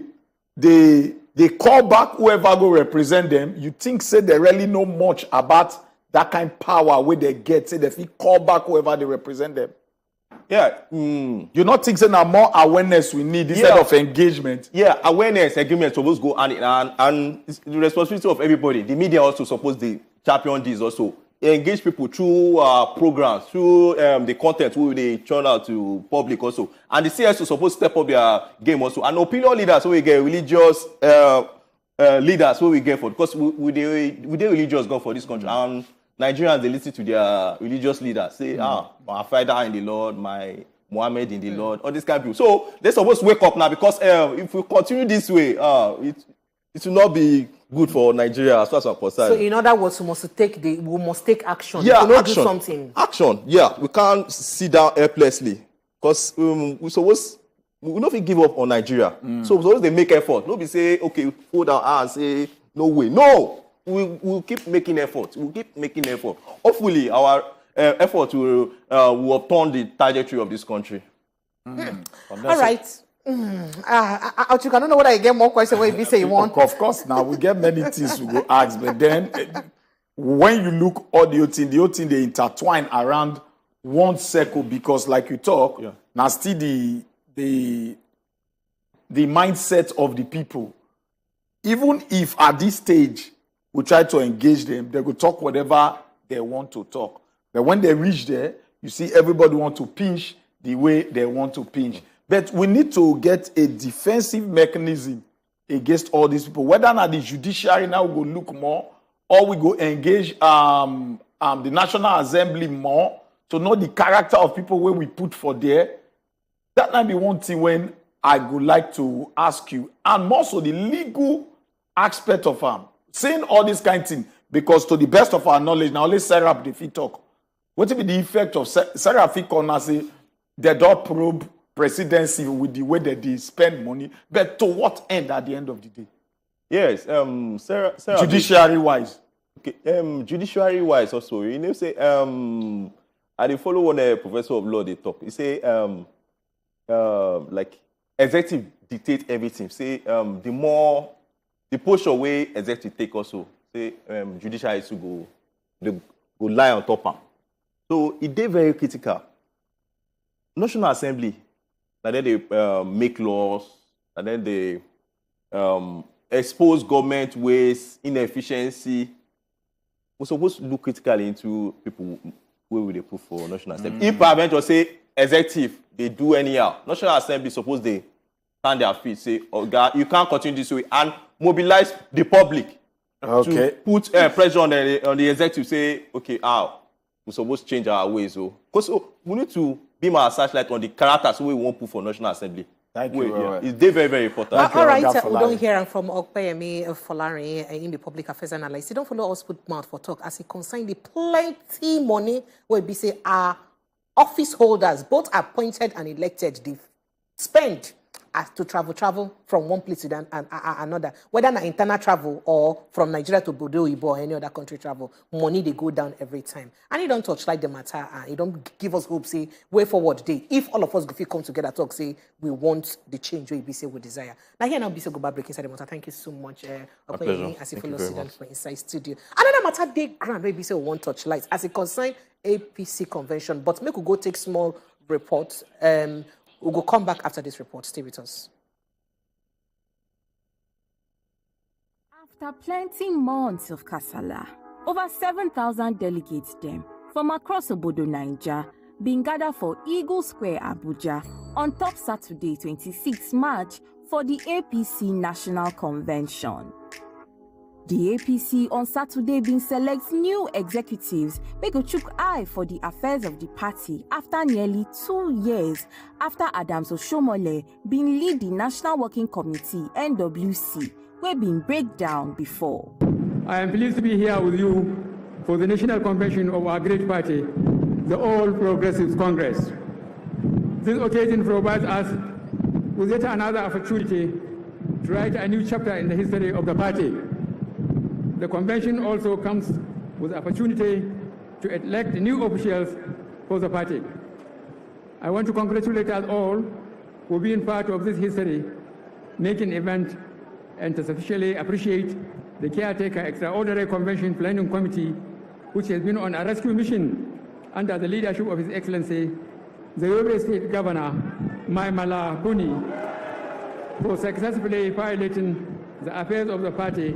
they call back whoever go represent them. You think say they really know much about that kind of power where they get, say they feel call back whoever they represent them. Yeah. You not think say now more awareness we need instead of engagement. Yeah, awareness, agreement supposed to go and it's the responsibility of everybody. The media also supposed to champion this also. Engage people through programs, through the content we they churn out to public also. And the CSO supposed to step up their game also. And opinion leaders, so we get religious leaders, so we get for, because we religious go for this country. And Nigerians, they listen to their religious leaders. Say, my father in the Lord, my Muhammad in the Lord, all these kind of people. So they're supposed to wake up now, because if we continue this way, it will not be good for Nigeria as far as I'm concerned. So in other words, we must take action. Yeah, we action. Do something. Action. Yeah, we can't sit down helplessly, because we don't give up on Nigeria. So we they make effort. Nobody say, okay, hold our hands, say no way. No, we'll keep making effort. Hopefully, our effort will upturn the trajectory of this country. All right. I don't know whether I get more questions when you say you want. Of course, now we get many things to go ask, but then when you look all the whole thing they intertwine around one circle, because like you talk, now still the mindset of the people. Even if at this stage we try to engage them, they will talk whatever they want to talk. But when they reach there, you see everybody want to pinch the way they want to pinch. But we need to get a defensive mechanism against all these people. Whether or not the judiciary now will look more, or we go engage the National Assembly more to know the character of people where we put for there. That might be one thing when I would like to ask you. And more so the legal aspect of saying all this kind of thing, because to the best of our knowledge, now let's Serap the fit talk. What will be the effect of Serap fit corner say they don't probe presidency with the way that they spend money, but to what end at the end of the day? Yes, Sarah judiciary wise. Okay, judiciary wise also, you know, say I did follow one professor of law they talk. He say like executive dictate everything. Say the posture way executive take also. Say judiciary to go lie on top of. So it is very critical. National Assembly, and then they make laws, and then they expose government waste, inefficiency. We're supposed to look critically into people where will they put for National Assembly. If Parliament will say executive, they do anyhow. National Assembly suppose they stand their feet, say, oh God, you can't continue this way, and mobilize the public. Okay. to put pressure on the executive, say, okay, we're supposed to change our ways. Because we need to beam our searchlight on the characters we won't put for National Assembly. Thank you. It's very, very important. All right, we don't hear from Okpeyemi Folari in the public affairs analyst. You don't follow us put mouth for talk as it concerns the plenty money where we say our office holders, both appointed and elected, they spend as to travel from one place to another, whether na internal travel or from Nigeria to Bodo or any other country travel, money they go down every time. And you don't touch like the matter, and you don't give us hope, say, way forward day. If all of us come together, talk, say, we want the change we say we desire. Now here now, Bisi go back break inside the matter. Thank you so much, as you follow sit down for Inside Studio. Another matter, they grand, we say we want touch lights as it concern APC convention, but make we go take small reports. We'll go come back after this report. Stay with us. After plenty months of Kasala, over 7,000 delegates them from across Obodo Naija being gathered for Eagle Square, Abuja on top Saturday, 26 March for the APC National Convention. The APC on Saturday been select new executives wey go chook eye for the affairs of the party after nearly 2 years after Adams Oshomole been lead the National Working Committee (NWC) wey been break down before. I am pleased to be here with you for the National Convention of our great party, the All Progressives Congress. This occasion provides us with yet another opportunity to write a new chapter in the history of the party. The convention also comes with the opportunity to elect new officials for the party. I want to congratulate us all for being part of this history-making event and to sufficiently appreciate the caretaker extraordinary convention planning committee, which has been on a rescue mission under the leadership of His Excellency, the Yobe State Governor, Maimala Buni, for successfully piloting the affairs of the party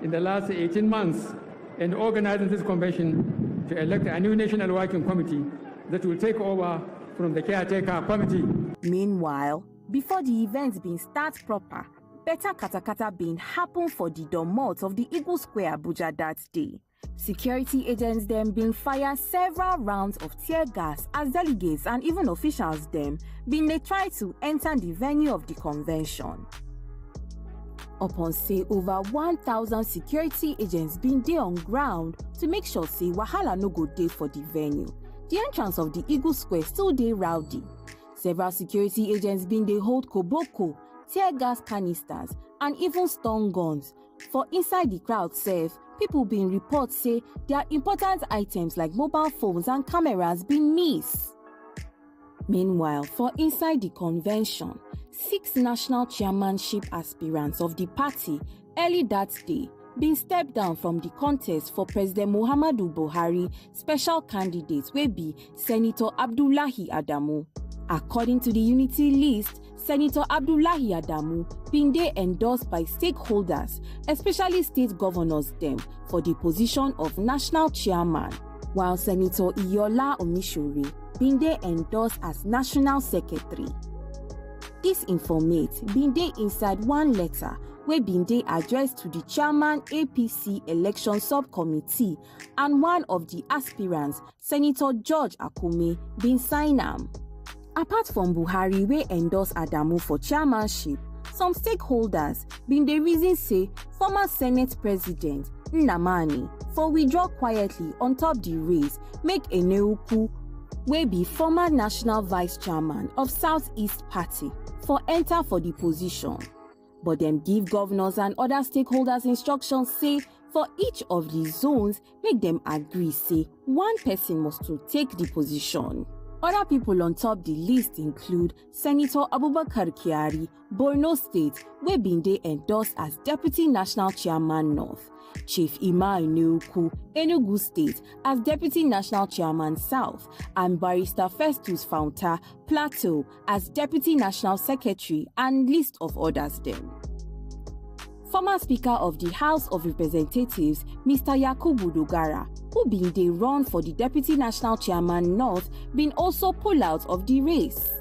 in the last 18 months and organizing this convention to elect a new national working committee that will take over from the caretaker committee. Meanwhile, before the event being start proper, better katakata being happen for the domot of the Eagle Square Abuja that day. Security agents then been fire several rounds of tear gas as delegates and even officials them been they try to enter the venue of the convention. Upon say over 1,000 security agents been there on ground to make sure say wahala no go dey for the venue. The entrance of the Eagle Square still dey rowdy. Several security agents been they hold koboko, tear gas canisters, and even stun guns. For inside the crowd sef, people been report say their important items like mobile phones and cameras been missed. Meanwhile, for inside the convention, 6 national chairmanship aspirants of the party early that day been stepped down from the contest for President Muhammadu Buhari special candidates wey be Senator Abdullahi Adamu. According to the unity list, Senator Abdullahi Adamu been dey endorsed by stakeholders, especially state governors them, for the position of national chairman, while Senator Iyola Omishore been dey endorsed as national secretary. This informate been dey inside one letter wey been dey addressed to the chairman APC election subcommittee, and one of the aspirants, Senator George Akume, been sign am. Apart from Buhari wey endorse Adamu for chairmanship, some stakeholders been dey reason say former Senate President Nnamani for withdraw quietly on top the race make Eneuku, wey be former national vice chairman of Southeast Party, for enter for the position. But them give governors and other stakeholders instructions say for each of the zones make them agree say one person must to take the position. Other people on top the list include Senator Abubakar Kyari, Borno State, wey been dey endorsed as Deputy National Chairman North, Chief Ima Eneuku, Enugu State, as Deputy National Chairman South, and Barrister Festus Founta, Plateau, as Deputy National Secretary, and list of others them. Former Speaker of the House of Representatives, Mr. Yakubu Dogara, who been dey run for the Deputy National Chairman North, been also pull out of the race.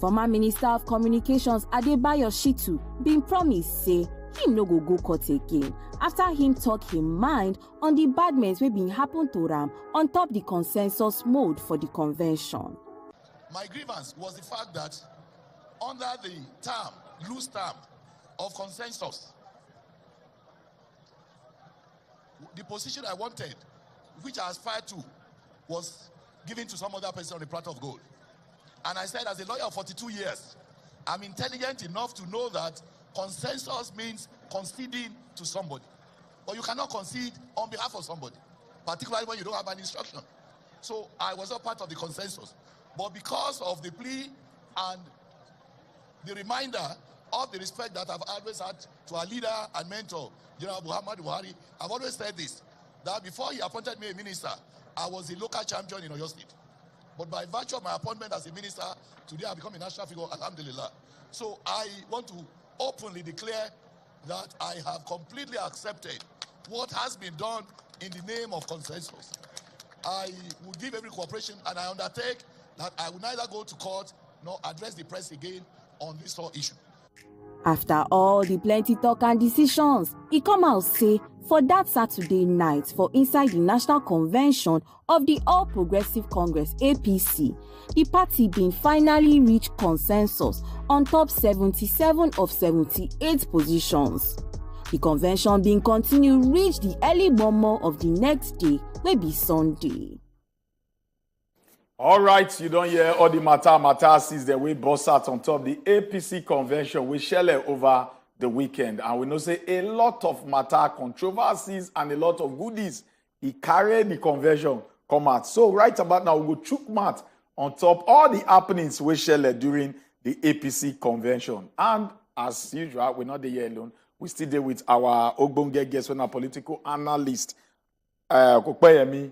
Former Minister of Communications Adebayo Shitu been promised say him no go court again after him talk him mind on the badments wey been happen to am on top the consensus mode for the convention. My grievance was the fact that under the loose term of consensus, the position I wanted, which I aspired to, was given to some other person on the platter of gold. And I said, as a lawyer of 42 years, I'm intelligent enough to know that consensus means conceding to somebody. But you cannot concede on behalf of somebody, particularly when you don't have an instruction. So I was not part of the consensus. But because of the plea and the reminder of the respect that I've always had to our leader and mentor, General Buhari, I've always said this, that before he appointed me a minister, I was a local champion in Oyo State. But by virtue of my appointment as a minister, today I've become a national figure, alhamdulillah. So I want to openly declare that I have completely accepted what has been done in the name of consensus. I will give every cooperation, and I undertake that I will neither go to court nor address the press again on this whole issue. After all the plenty talk and decisions, he come out say for that Saturday night for inside the National Convention of the All Progressive Congress APC, the party been finally reach consensus on top 77 of 78 positions. The convention being continue reach the early morning of the next day, wey be Sunday. All right, you don't hear all the matter since the way boss out on top the APC convention we share over the weekend. And we know say a lot of matter controversies and a lot of goodies. He carried the convention come out. So right about now, we go chook mat on top all the happenings we share during the APC convention. And as usual, we're not there alone. We still there with our Ogbonge guest, our political analyst, Kokpeyemi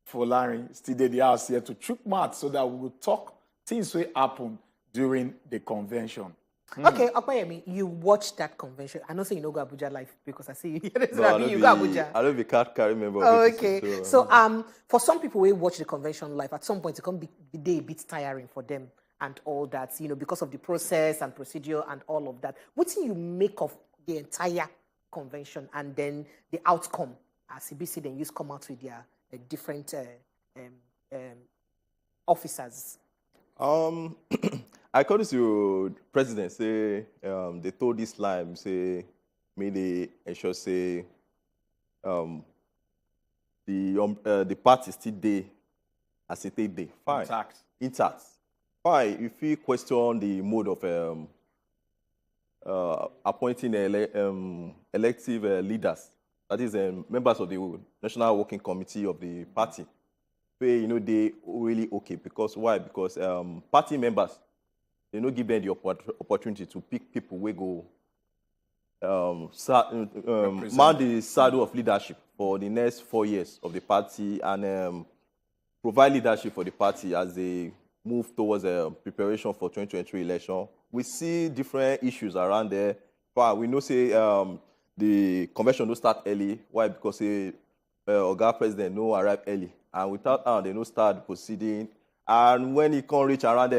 Folari, still there the house here to chook mat so that we will talk things will happen during the convention. Okay, Okpeyemi, you watched that convention. I know say you know go Abuja live because I see you here. No, you go Abuja. I don't be card carry member. Okay, so for some people who watch the convention live, at some point it can be a bit tiring for them and all that, you know, because of the process and procedure and all of that. What do you make of the entire convention and then the outcome as CBC then use come out with their different officers? According to president, say they told this line, say may they ensure say the party still there as it day. Fine. Intact. Fine. If you question the mode of appointing elective leaders, that is members of the National Working Committee of the party, you know they really okay because why? Because party members, they don't give them the opportunity to pick people who go mount the saddle of leadership for the next 4 years of the party and provide leadership for the party as they move towards preparation for 2023 election. We see different issues around there. But we know say the convention don't start early. Why? Because Oga President no arrive early, and without they no start the proceeding. And when it can reach around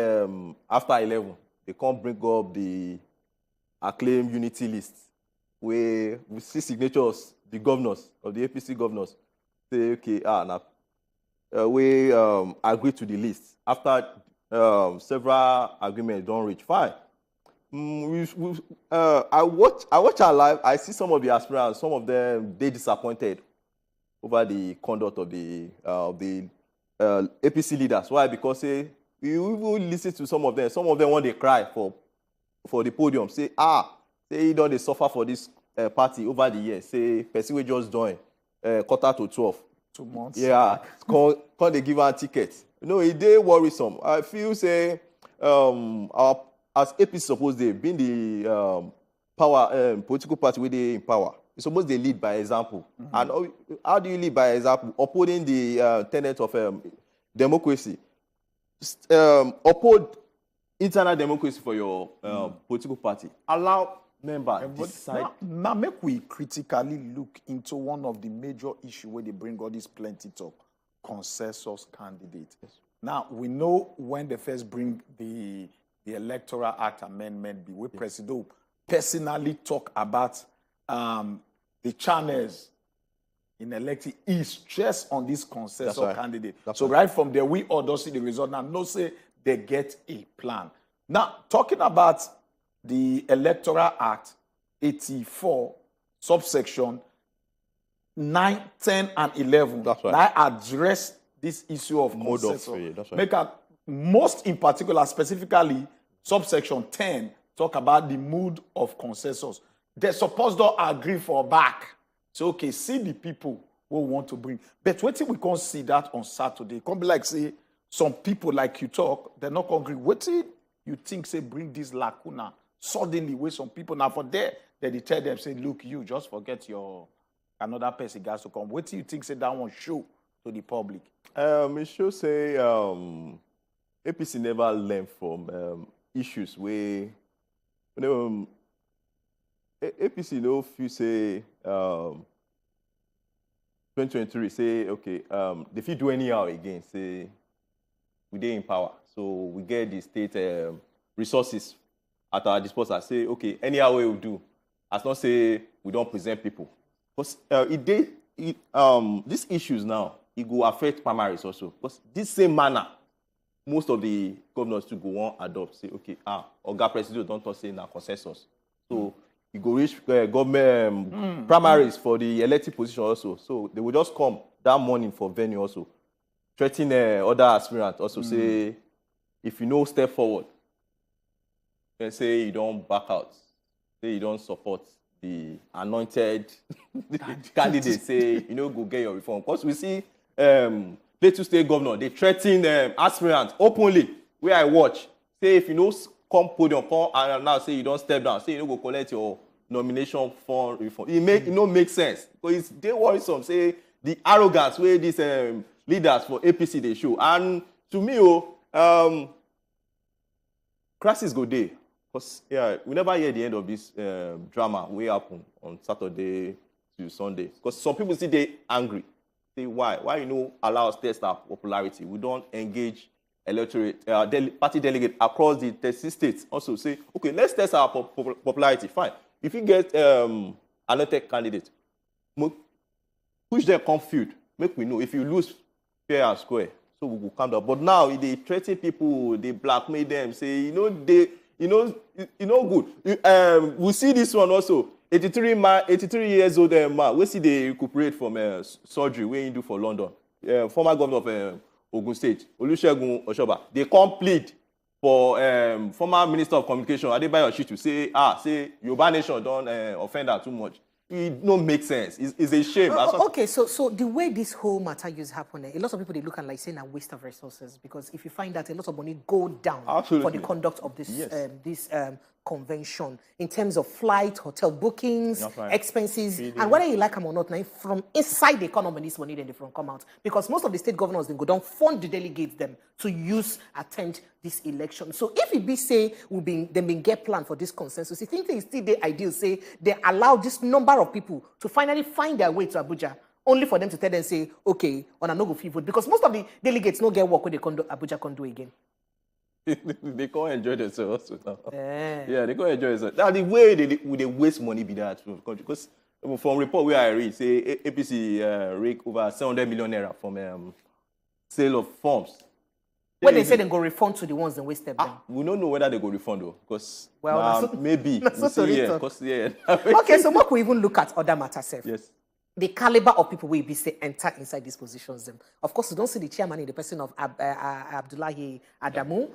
after 11, they can't bring up the acclaimed unity list, where we see signatures, the governors of the APC governors say, okay, we agree to the list. After several agreements don't reach, fine. I watch our live. I see some of the aspirants, some of them they disappointed over the conduct of the APC leaders. Why? Because you even listen to some of them. Some of them when they cry for the podium, say you don't they suffer for this party over the years. Say person will just join quarter to 12. 2 months. Yeah, can't they give her a ticket? You know, it they worrisome. I feel say as APC supposed they being the political party where they in power. It's supposed they lead by example. Mm-hmm. And how do you lead by example? Upholding the tenet of democracy. Uphold internal democracy for your political party. Allow members decide. Now make we critically look into one of the major issues where they bring all this plenty talk. Consensus candidate. Yes. Now, we know when they first bring the Electoral Act Amendment, where President personally talk about the channels in electing, he stressed on this consensus candidate. Right from there, we all don't see the result. Now, no say they get a plan. Now, talking about the Electoral Act 84, subsection 9, 10, and 11, that address this issue of consensus. Make a, most in particular, specifically, subsection 10, talk about the mood of consensus. They're supposed to agree for back. So, okay, see the people who want to bring. But wait till we can't see that on Saturday. Can't be like, say, some people like you talk, they're not going to agree. Wait till you think, say, bring this lacuna. Suddenly, where some people, now for there, they tell them, say, look, you just forget your, another person has to come. Wait till you think, say, that one show to the public. It should say, APC never learned from issues where, APC, if you say 2023, say, okay, if you do anyhow again, say, we dey in power. So we get the state resources at our disposal. Say, okay, anyhow we will do. As not say we don't present people. Because these issues now, it will affect primaries also. Because this same manner, most of the governors to go on adopt, say, okay, Oga President don't talk say na consensus. So you go reach government primaries for the elected position also. So they will just come that morning for venue also. Threaten other aspirants also say, if you know step forward, then say you don't back out, say you don't support the anointed candidate, say you know go get your reform. Because we see Plateau State Governor, they threaten aspirants openly, where I watch, say if you know come podium, come and now say you don't step down, say you don't go collect your nomination for reform. It don't make sense. Because they worrisome, say the arrogance where these leaders for APC they show. And to me, crisis go day. Because we never hear the end of this drama way happen on Saturday to Sunday. Because some people see they angry. Say why? Why you know allow us test our popularity? We don't engage electorate, party delegate across the 36 states. Also say, okay, let's test our popularity. Fine. If you get an elected candidate, push them come field. Make we know if you lose fair and square. So we will come down. But now they threaten people, they blackmail them, say, good. We see this one also. 83 years old man, we see they recuperate from surgery where you do for London. Former governor of Ogun State, Olusegun Oshoba, they plead for former Minister of Communication, Adebayo Shitu, say Yoruba Nation don't offend her too much. It don't make sense. It's a shame. Okay, so the way this whole matter is happening, a lot of people they look and like saying a waste of resources because if you find that a lot of money go down for the conduct of this convention in terms of flight, hotel bookings, expenses, and whether you like them or not, now from inside the economy, this money then they from come out because most of the state governors then go down fund the delegates them to attend this election. So if it be say they been get plan for this consensus, you think it's still the ideal say they allow this number of people to finally find their way to Abuja, only for them to tell them say, okay, on a no go free vote because most of the delegates no get work with the Abuja can do again. They can't enjoy themselves now. Yeah, they can't enjoy themselves. Now the way they waste money be that from the country. Because from report where I read, say APC rake over 700 million naira from sale of forms. When they say they go refund to the ones that wasted them. We don't know whether they go refund though. Because maybe. Okay, so what we even look at other matters. Yes. The caliber of people will be say enter inside these positions. Them. Of course, you don't see the chairman in the person of Abdullahi Adamu,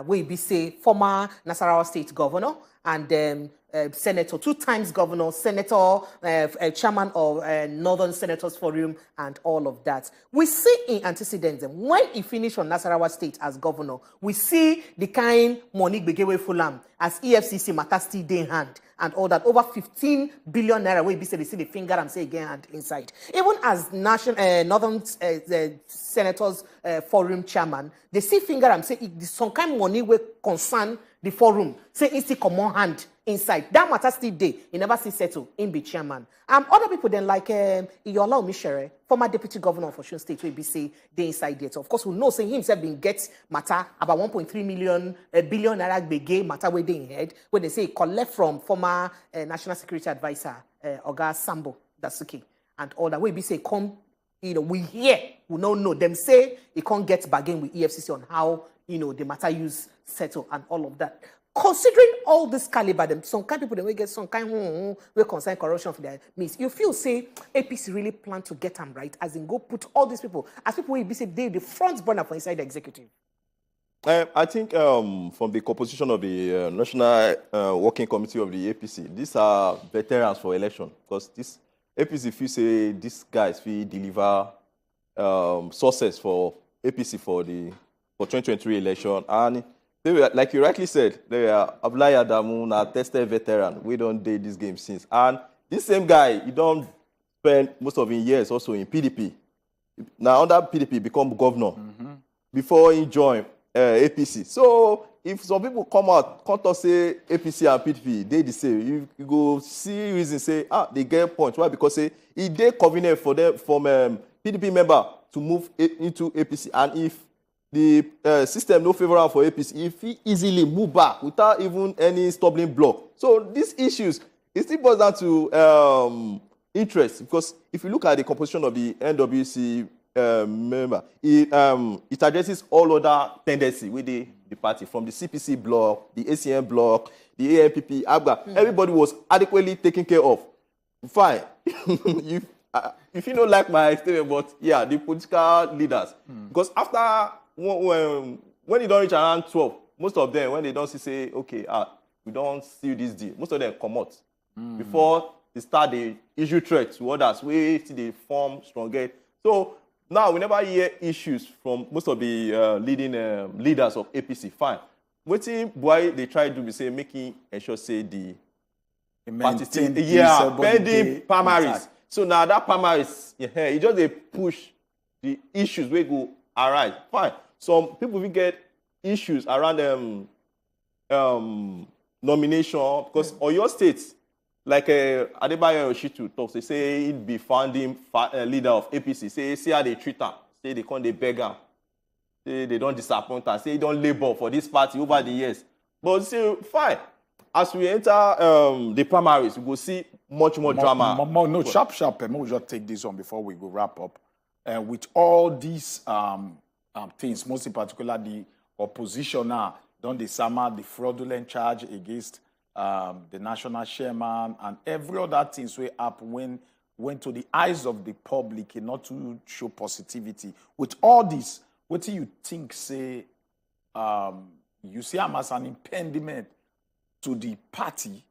will be say former Nasarawa State Governor and Senator, 2 times Governor, Senator, Chairman of Northern Senators Forum, and all of that. We see in antecedents when he finished on Nasarawa State as Governor, we see the kind money be given Fulam as EFCC matter still in hand. And all that, over 15 billion naira, where you see the finger and say again and inside. Even as Northern Senators Forum Chairman, they see finger and say some kind kind money will concern the forum. Say it's the common hand inside. That matter still day. He never see settle in be chairman. Other people then like Iyola Omishere, former deputy governor of Osun State, will be say they inside there. So of course, we know say himself been get matter about 1.3 billion naira bege matter where they in head when they say collect from former national security advisor Oga Sambo Dasuki and all that. We be say come, we hear, we don't know them say he can't get bargain with EFCC on how the matter use settle and all of that. Considering all this caliber, them some kind of people they will get some kind will concern corruption for their means. You feel say APC really plan to get them right, as in go put all these people as people will be say they the front burner for inside the executive. I think from the composition of the National Working Committee of the APC, these are veterans for election because this APC, if you say these guys will deliver sources for APC for 2023 election, and they were, like you rightly said, they are Abdullahi Adamu, a tested veteran. We don't date this game since, and this same guy, he don't spend most of his years also in PDP. Now under PDP, become governor before he joined APC. So if some people come out, come to say APC and PDP, they the same. You go see reason say they get points. Why? Because say it they convenient for them from PDP member to move into APC, and if the system no favorable for APC, if he easily move back without even any stumbling block. So these issues, it still boils down to interest, because if you look at the composition of the NWC member, it addresses all other tendency with the party, from the CPC block, the ACM block, the ANPP, ABGA. Everybody was adequately taken care of. Fine. If you don't like my statement, but yeah, the political leaders. Because after, when you don't reach around 12, most of them, when they don't say, okay, we don't see this deal, most of them come out. Before they start, they issue threats to others, we see they form stronger. So now, we never hear issues from most of the leading leaders of APC. Fine. What Buhari they try to do is say making ensure say the party pending primaries. So now that primaries, it just they push the issues where go arise. Fine. Some people will get issues around nomination, because on your states, like Adebayo Oshitu talks, they say he'd be founding leader of APC. Say, see how they treat her. Say they can't, they beg her. Say they don't disappoint her. Say he don't labor for this party over the years. But say, fine. As we enter the primaries, we will see much more drama. No, sharp. We'll just take this on before we go wrap up. With all these things, most in particular the opposition now, don't they summer the fraudulent charge against the national chairman and every other things will happen when to the eyes of the public and not to show positivity. With all this, what do you think say you see them as an impediment to the party,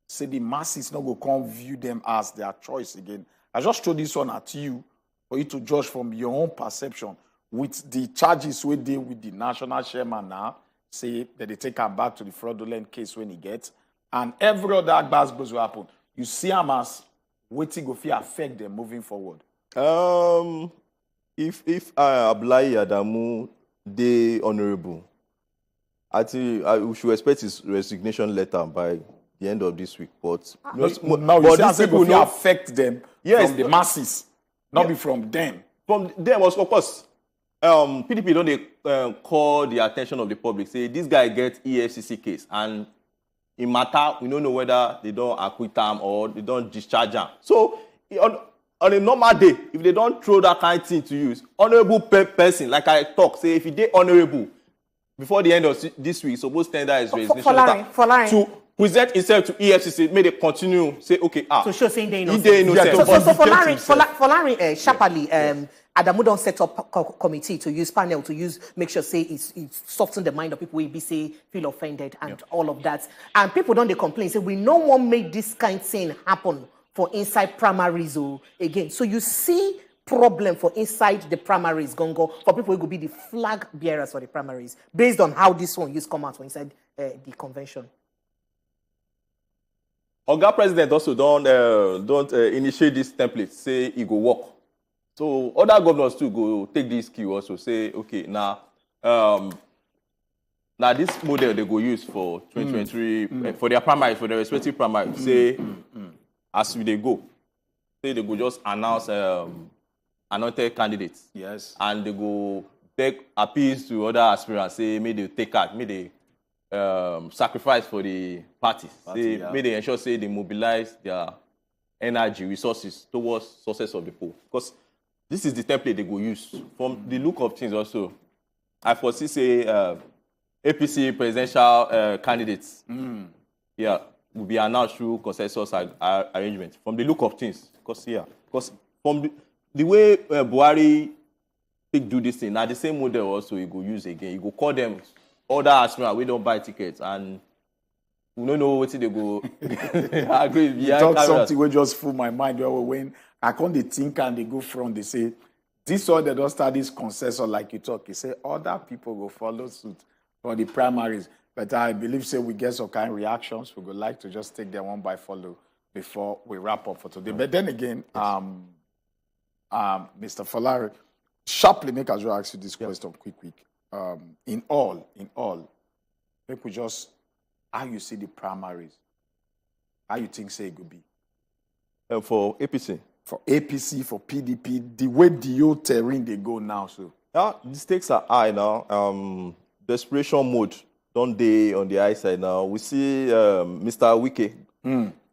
say the masses not go come view them as their choice again? I just throw this one at you for you to judge from your own perception with the charges we deal with the national chairman now, say that they take him back to the fraudulent case when he gets. And every other agbas will happen. You see them as waiting to affect them moving forward. If Abdullahi Adamu dey honorable, I think we should expect his resignation letter by the end of this week. But now you see people will affect them from the masses, not be from them. From them, of course. PDP don't they call the attention of the public. Say this guy gets EFCC case and. In matter, we don't know whether they don't acquit him or they don't discharge him. So, on a normal day, if they don't throw that kind of thing to use, honorable person, like I talk, say if he did honorable before the end of this week, suppose tender his resignation letter to present himself to EFCC, may they continue, say, okay, to show saying they innocent. So for Larry, sharply, Adamu don't set up committee to use panel to use make sure say it's soften the mind of people who be say feel offended and all of that. And people don't they complain say we no one make this kind of thing happen for inside primaries again. So you see problem for inside the primaries gongo for people who will be the flag bearers for the primaries based on how this one used come out for inside the convention. Oga President also don't initiate this template, say it go work. So other governors too go take this cue also, say, okay, now now this model they go use for 2023 for their primaries, for their respective primaries. Say as they go, say they go just announce anointed candidates. Yes. And they go beg appeals to other aspirants. Say may they take out, may they sacrifice for the party. May they ensure say they mobilize their energy, resources towards success of the poll. Because this is the template they go use. From the look of things also, I foresee say APC presidential candidates will be announced through consensus arrangement. From the look of things, because from the way Buhari do this thing, now the same model also you go use again. You go call them other aspirants, we don't buy tickets, and we don't know what they go agree. You talk something will just fool my mind. When I come they think and they go front, they say, this one they don't start this consensus like you talk. You say other people go follow suit for the primaries. But I believe say we get some kind of reactions. We would like to just take them one by follow before we wrap up for today. But then again, Mr. Falari, sharply make as well ask you this question quick. In all, make we just how you see the primaries, how you think say it could be for APC, for PDP, the way the old terrain they go now. So the stakes are high now. Desperation mode don't they on the high side now. We see Mr. Wike.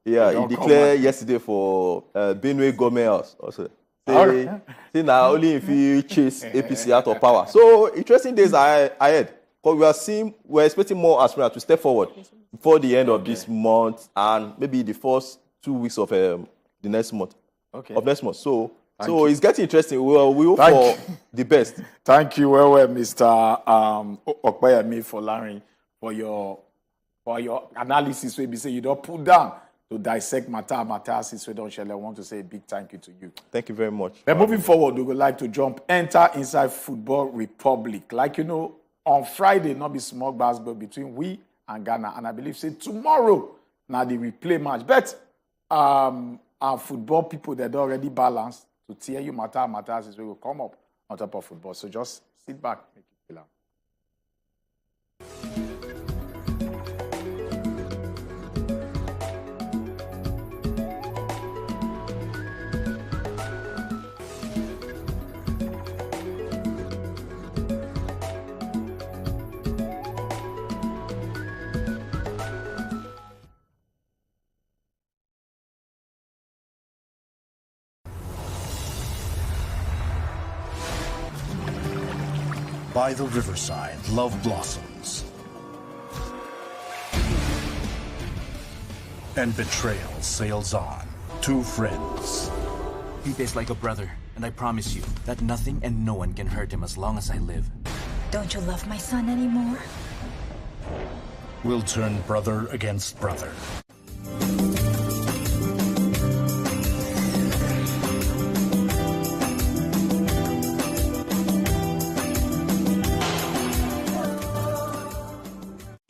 He declared yesterday for Benue Government House also. Say now only if you chase APC out of power. So interesting days are ahead. Because we're expecting more aspirants to step forward before the end of this month and maybe the first 2 weeks of the next month. So it's getting interesting. We hope for the best. Thank you, Mr. Okpeyemi Falari, for your analysis. Where you say you don't put down to dissect matters. So don't share. I want to say a big thank you to you. Thank you very much. But moving forward, we would like to enter inside Football Republic. Like you know, on Friday, not be small basketball between we and Ghana, and I believe say tomorrow now the replay match. But our football people that already balanced to tear you matters is we will come up on top of football. So just sit back, make it feel out. By the riverside, love blossoms. And betrayal sails on. Two friends. He tastes like a brother, and I promise you that nothing and no one can hurt him as long as I live. Don't you love my son anymore? Will turn brother against brother.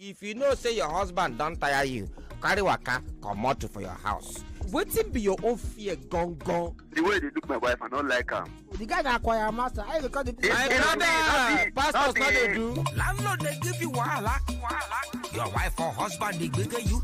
If you know say your husband don't tire you, carry waka, come out for your house. Waiting be your own fear gone. The way they look my wife, I don't like her. The guy that acquire master, I because the pastors not they do. Landlord they give you wahala. Your wife or husband they bigger you.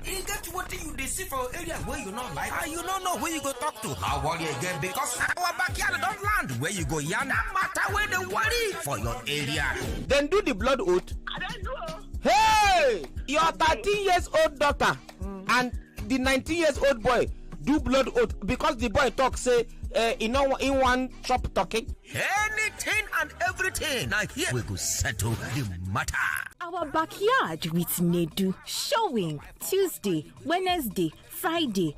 You get what you see for area where you not like, and you don't know where you go talk to. Now worry again because our backyard don't land where you go yarn. That matter where they worry for your area. Then do the blood oath. I don't know. Hey, your 13 years old daughter and the 19 years old boy do blood oath because the boy talk say in one chop talking. Anything and everything. Now here we go settle the matter. Our backyard with Nedu showing Tuesday, Wednesday, Friday,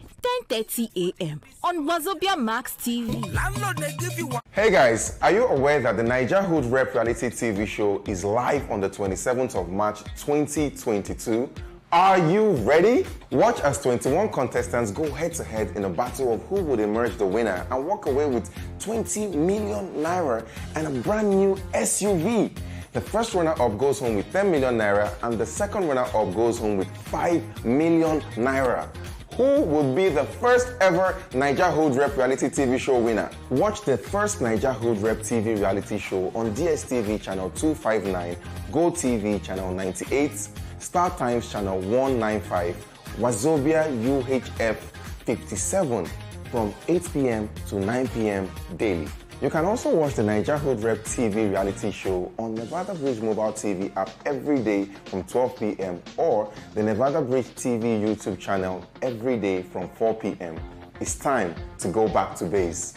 10:30 a.m. on Wazobia Max TV. Landlord, they give you one. Hey guys, are you aware that the Naija Hood Rep reality TV show is live on the 27th of March 2022? Are you ready? Watch as 21 contestants go head-to-head in a battle of who would emerge the winner and walk away with 20 million naira and a brand new SUV. The first runner-up goes home with 10 million naira and the second runner-up goes home with 5 million naira. Who would be the first ever Naija Hood Rep reality TV show winner? Watch the first Naija Hood Rep TV reality show on DSTV channel 259, Go TV channel 98, Star Times channel 195, Wazobia UHF 57 from 8 p.m. to 9 p.m. daily. You can also watch the Naija Hood Rep TV reality show on Nevada Bridge Mobile TV app every day from 12 p.m. or the Nevada Bridge TV YouTube channel every day from 4 p.m. It's time to go back to base.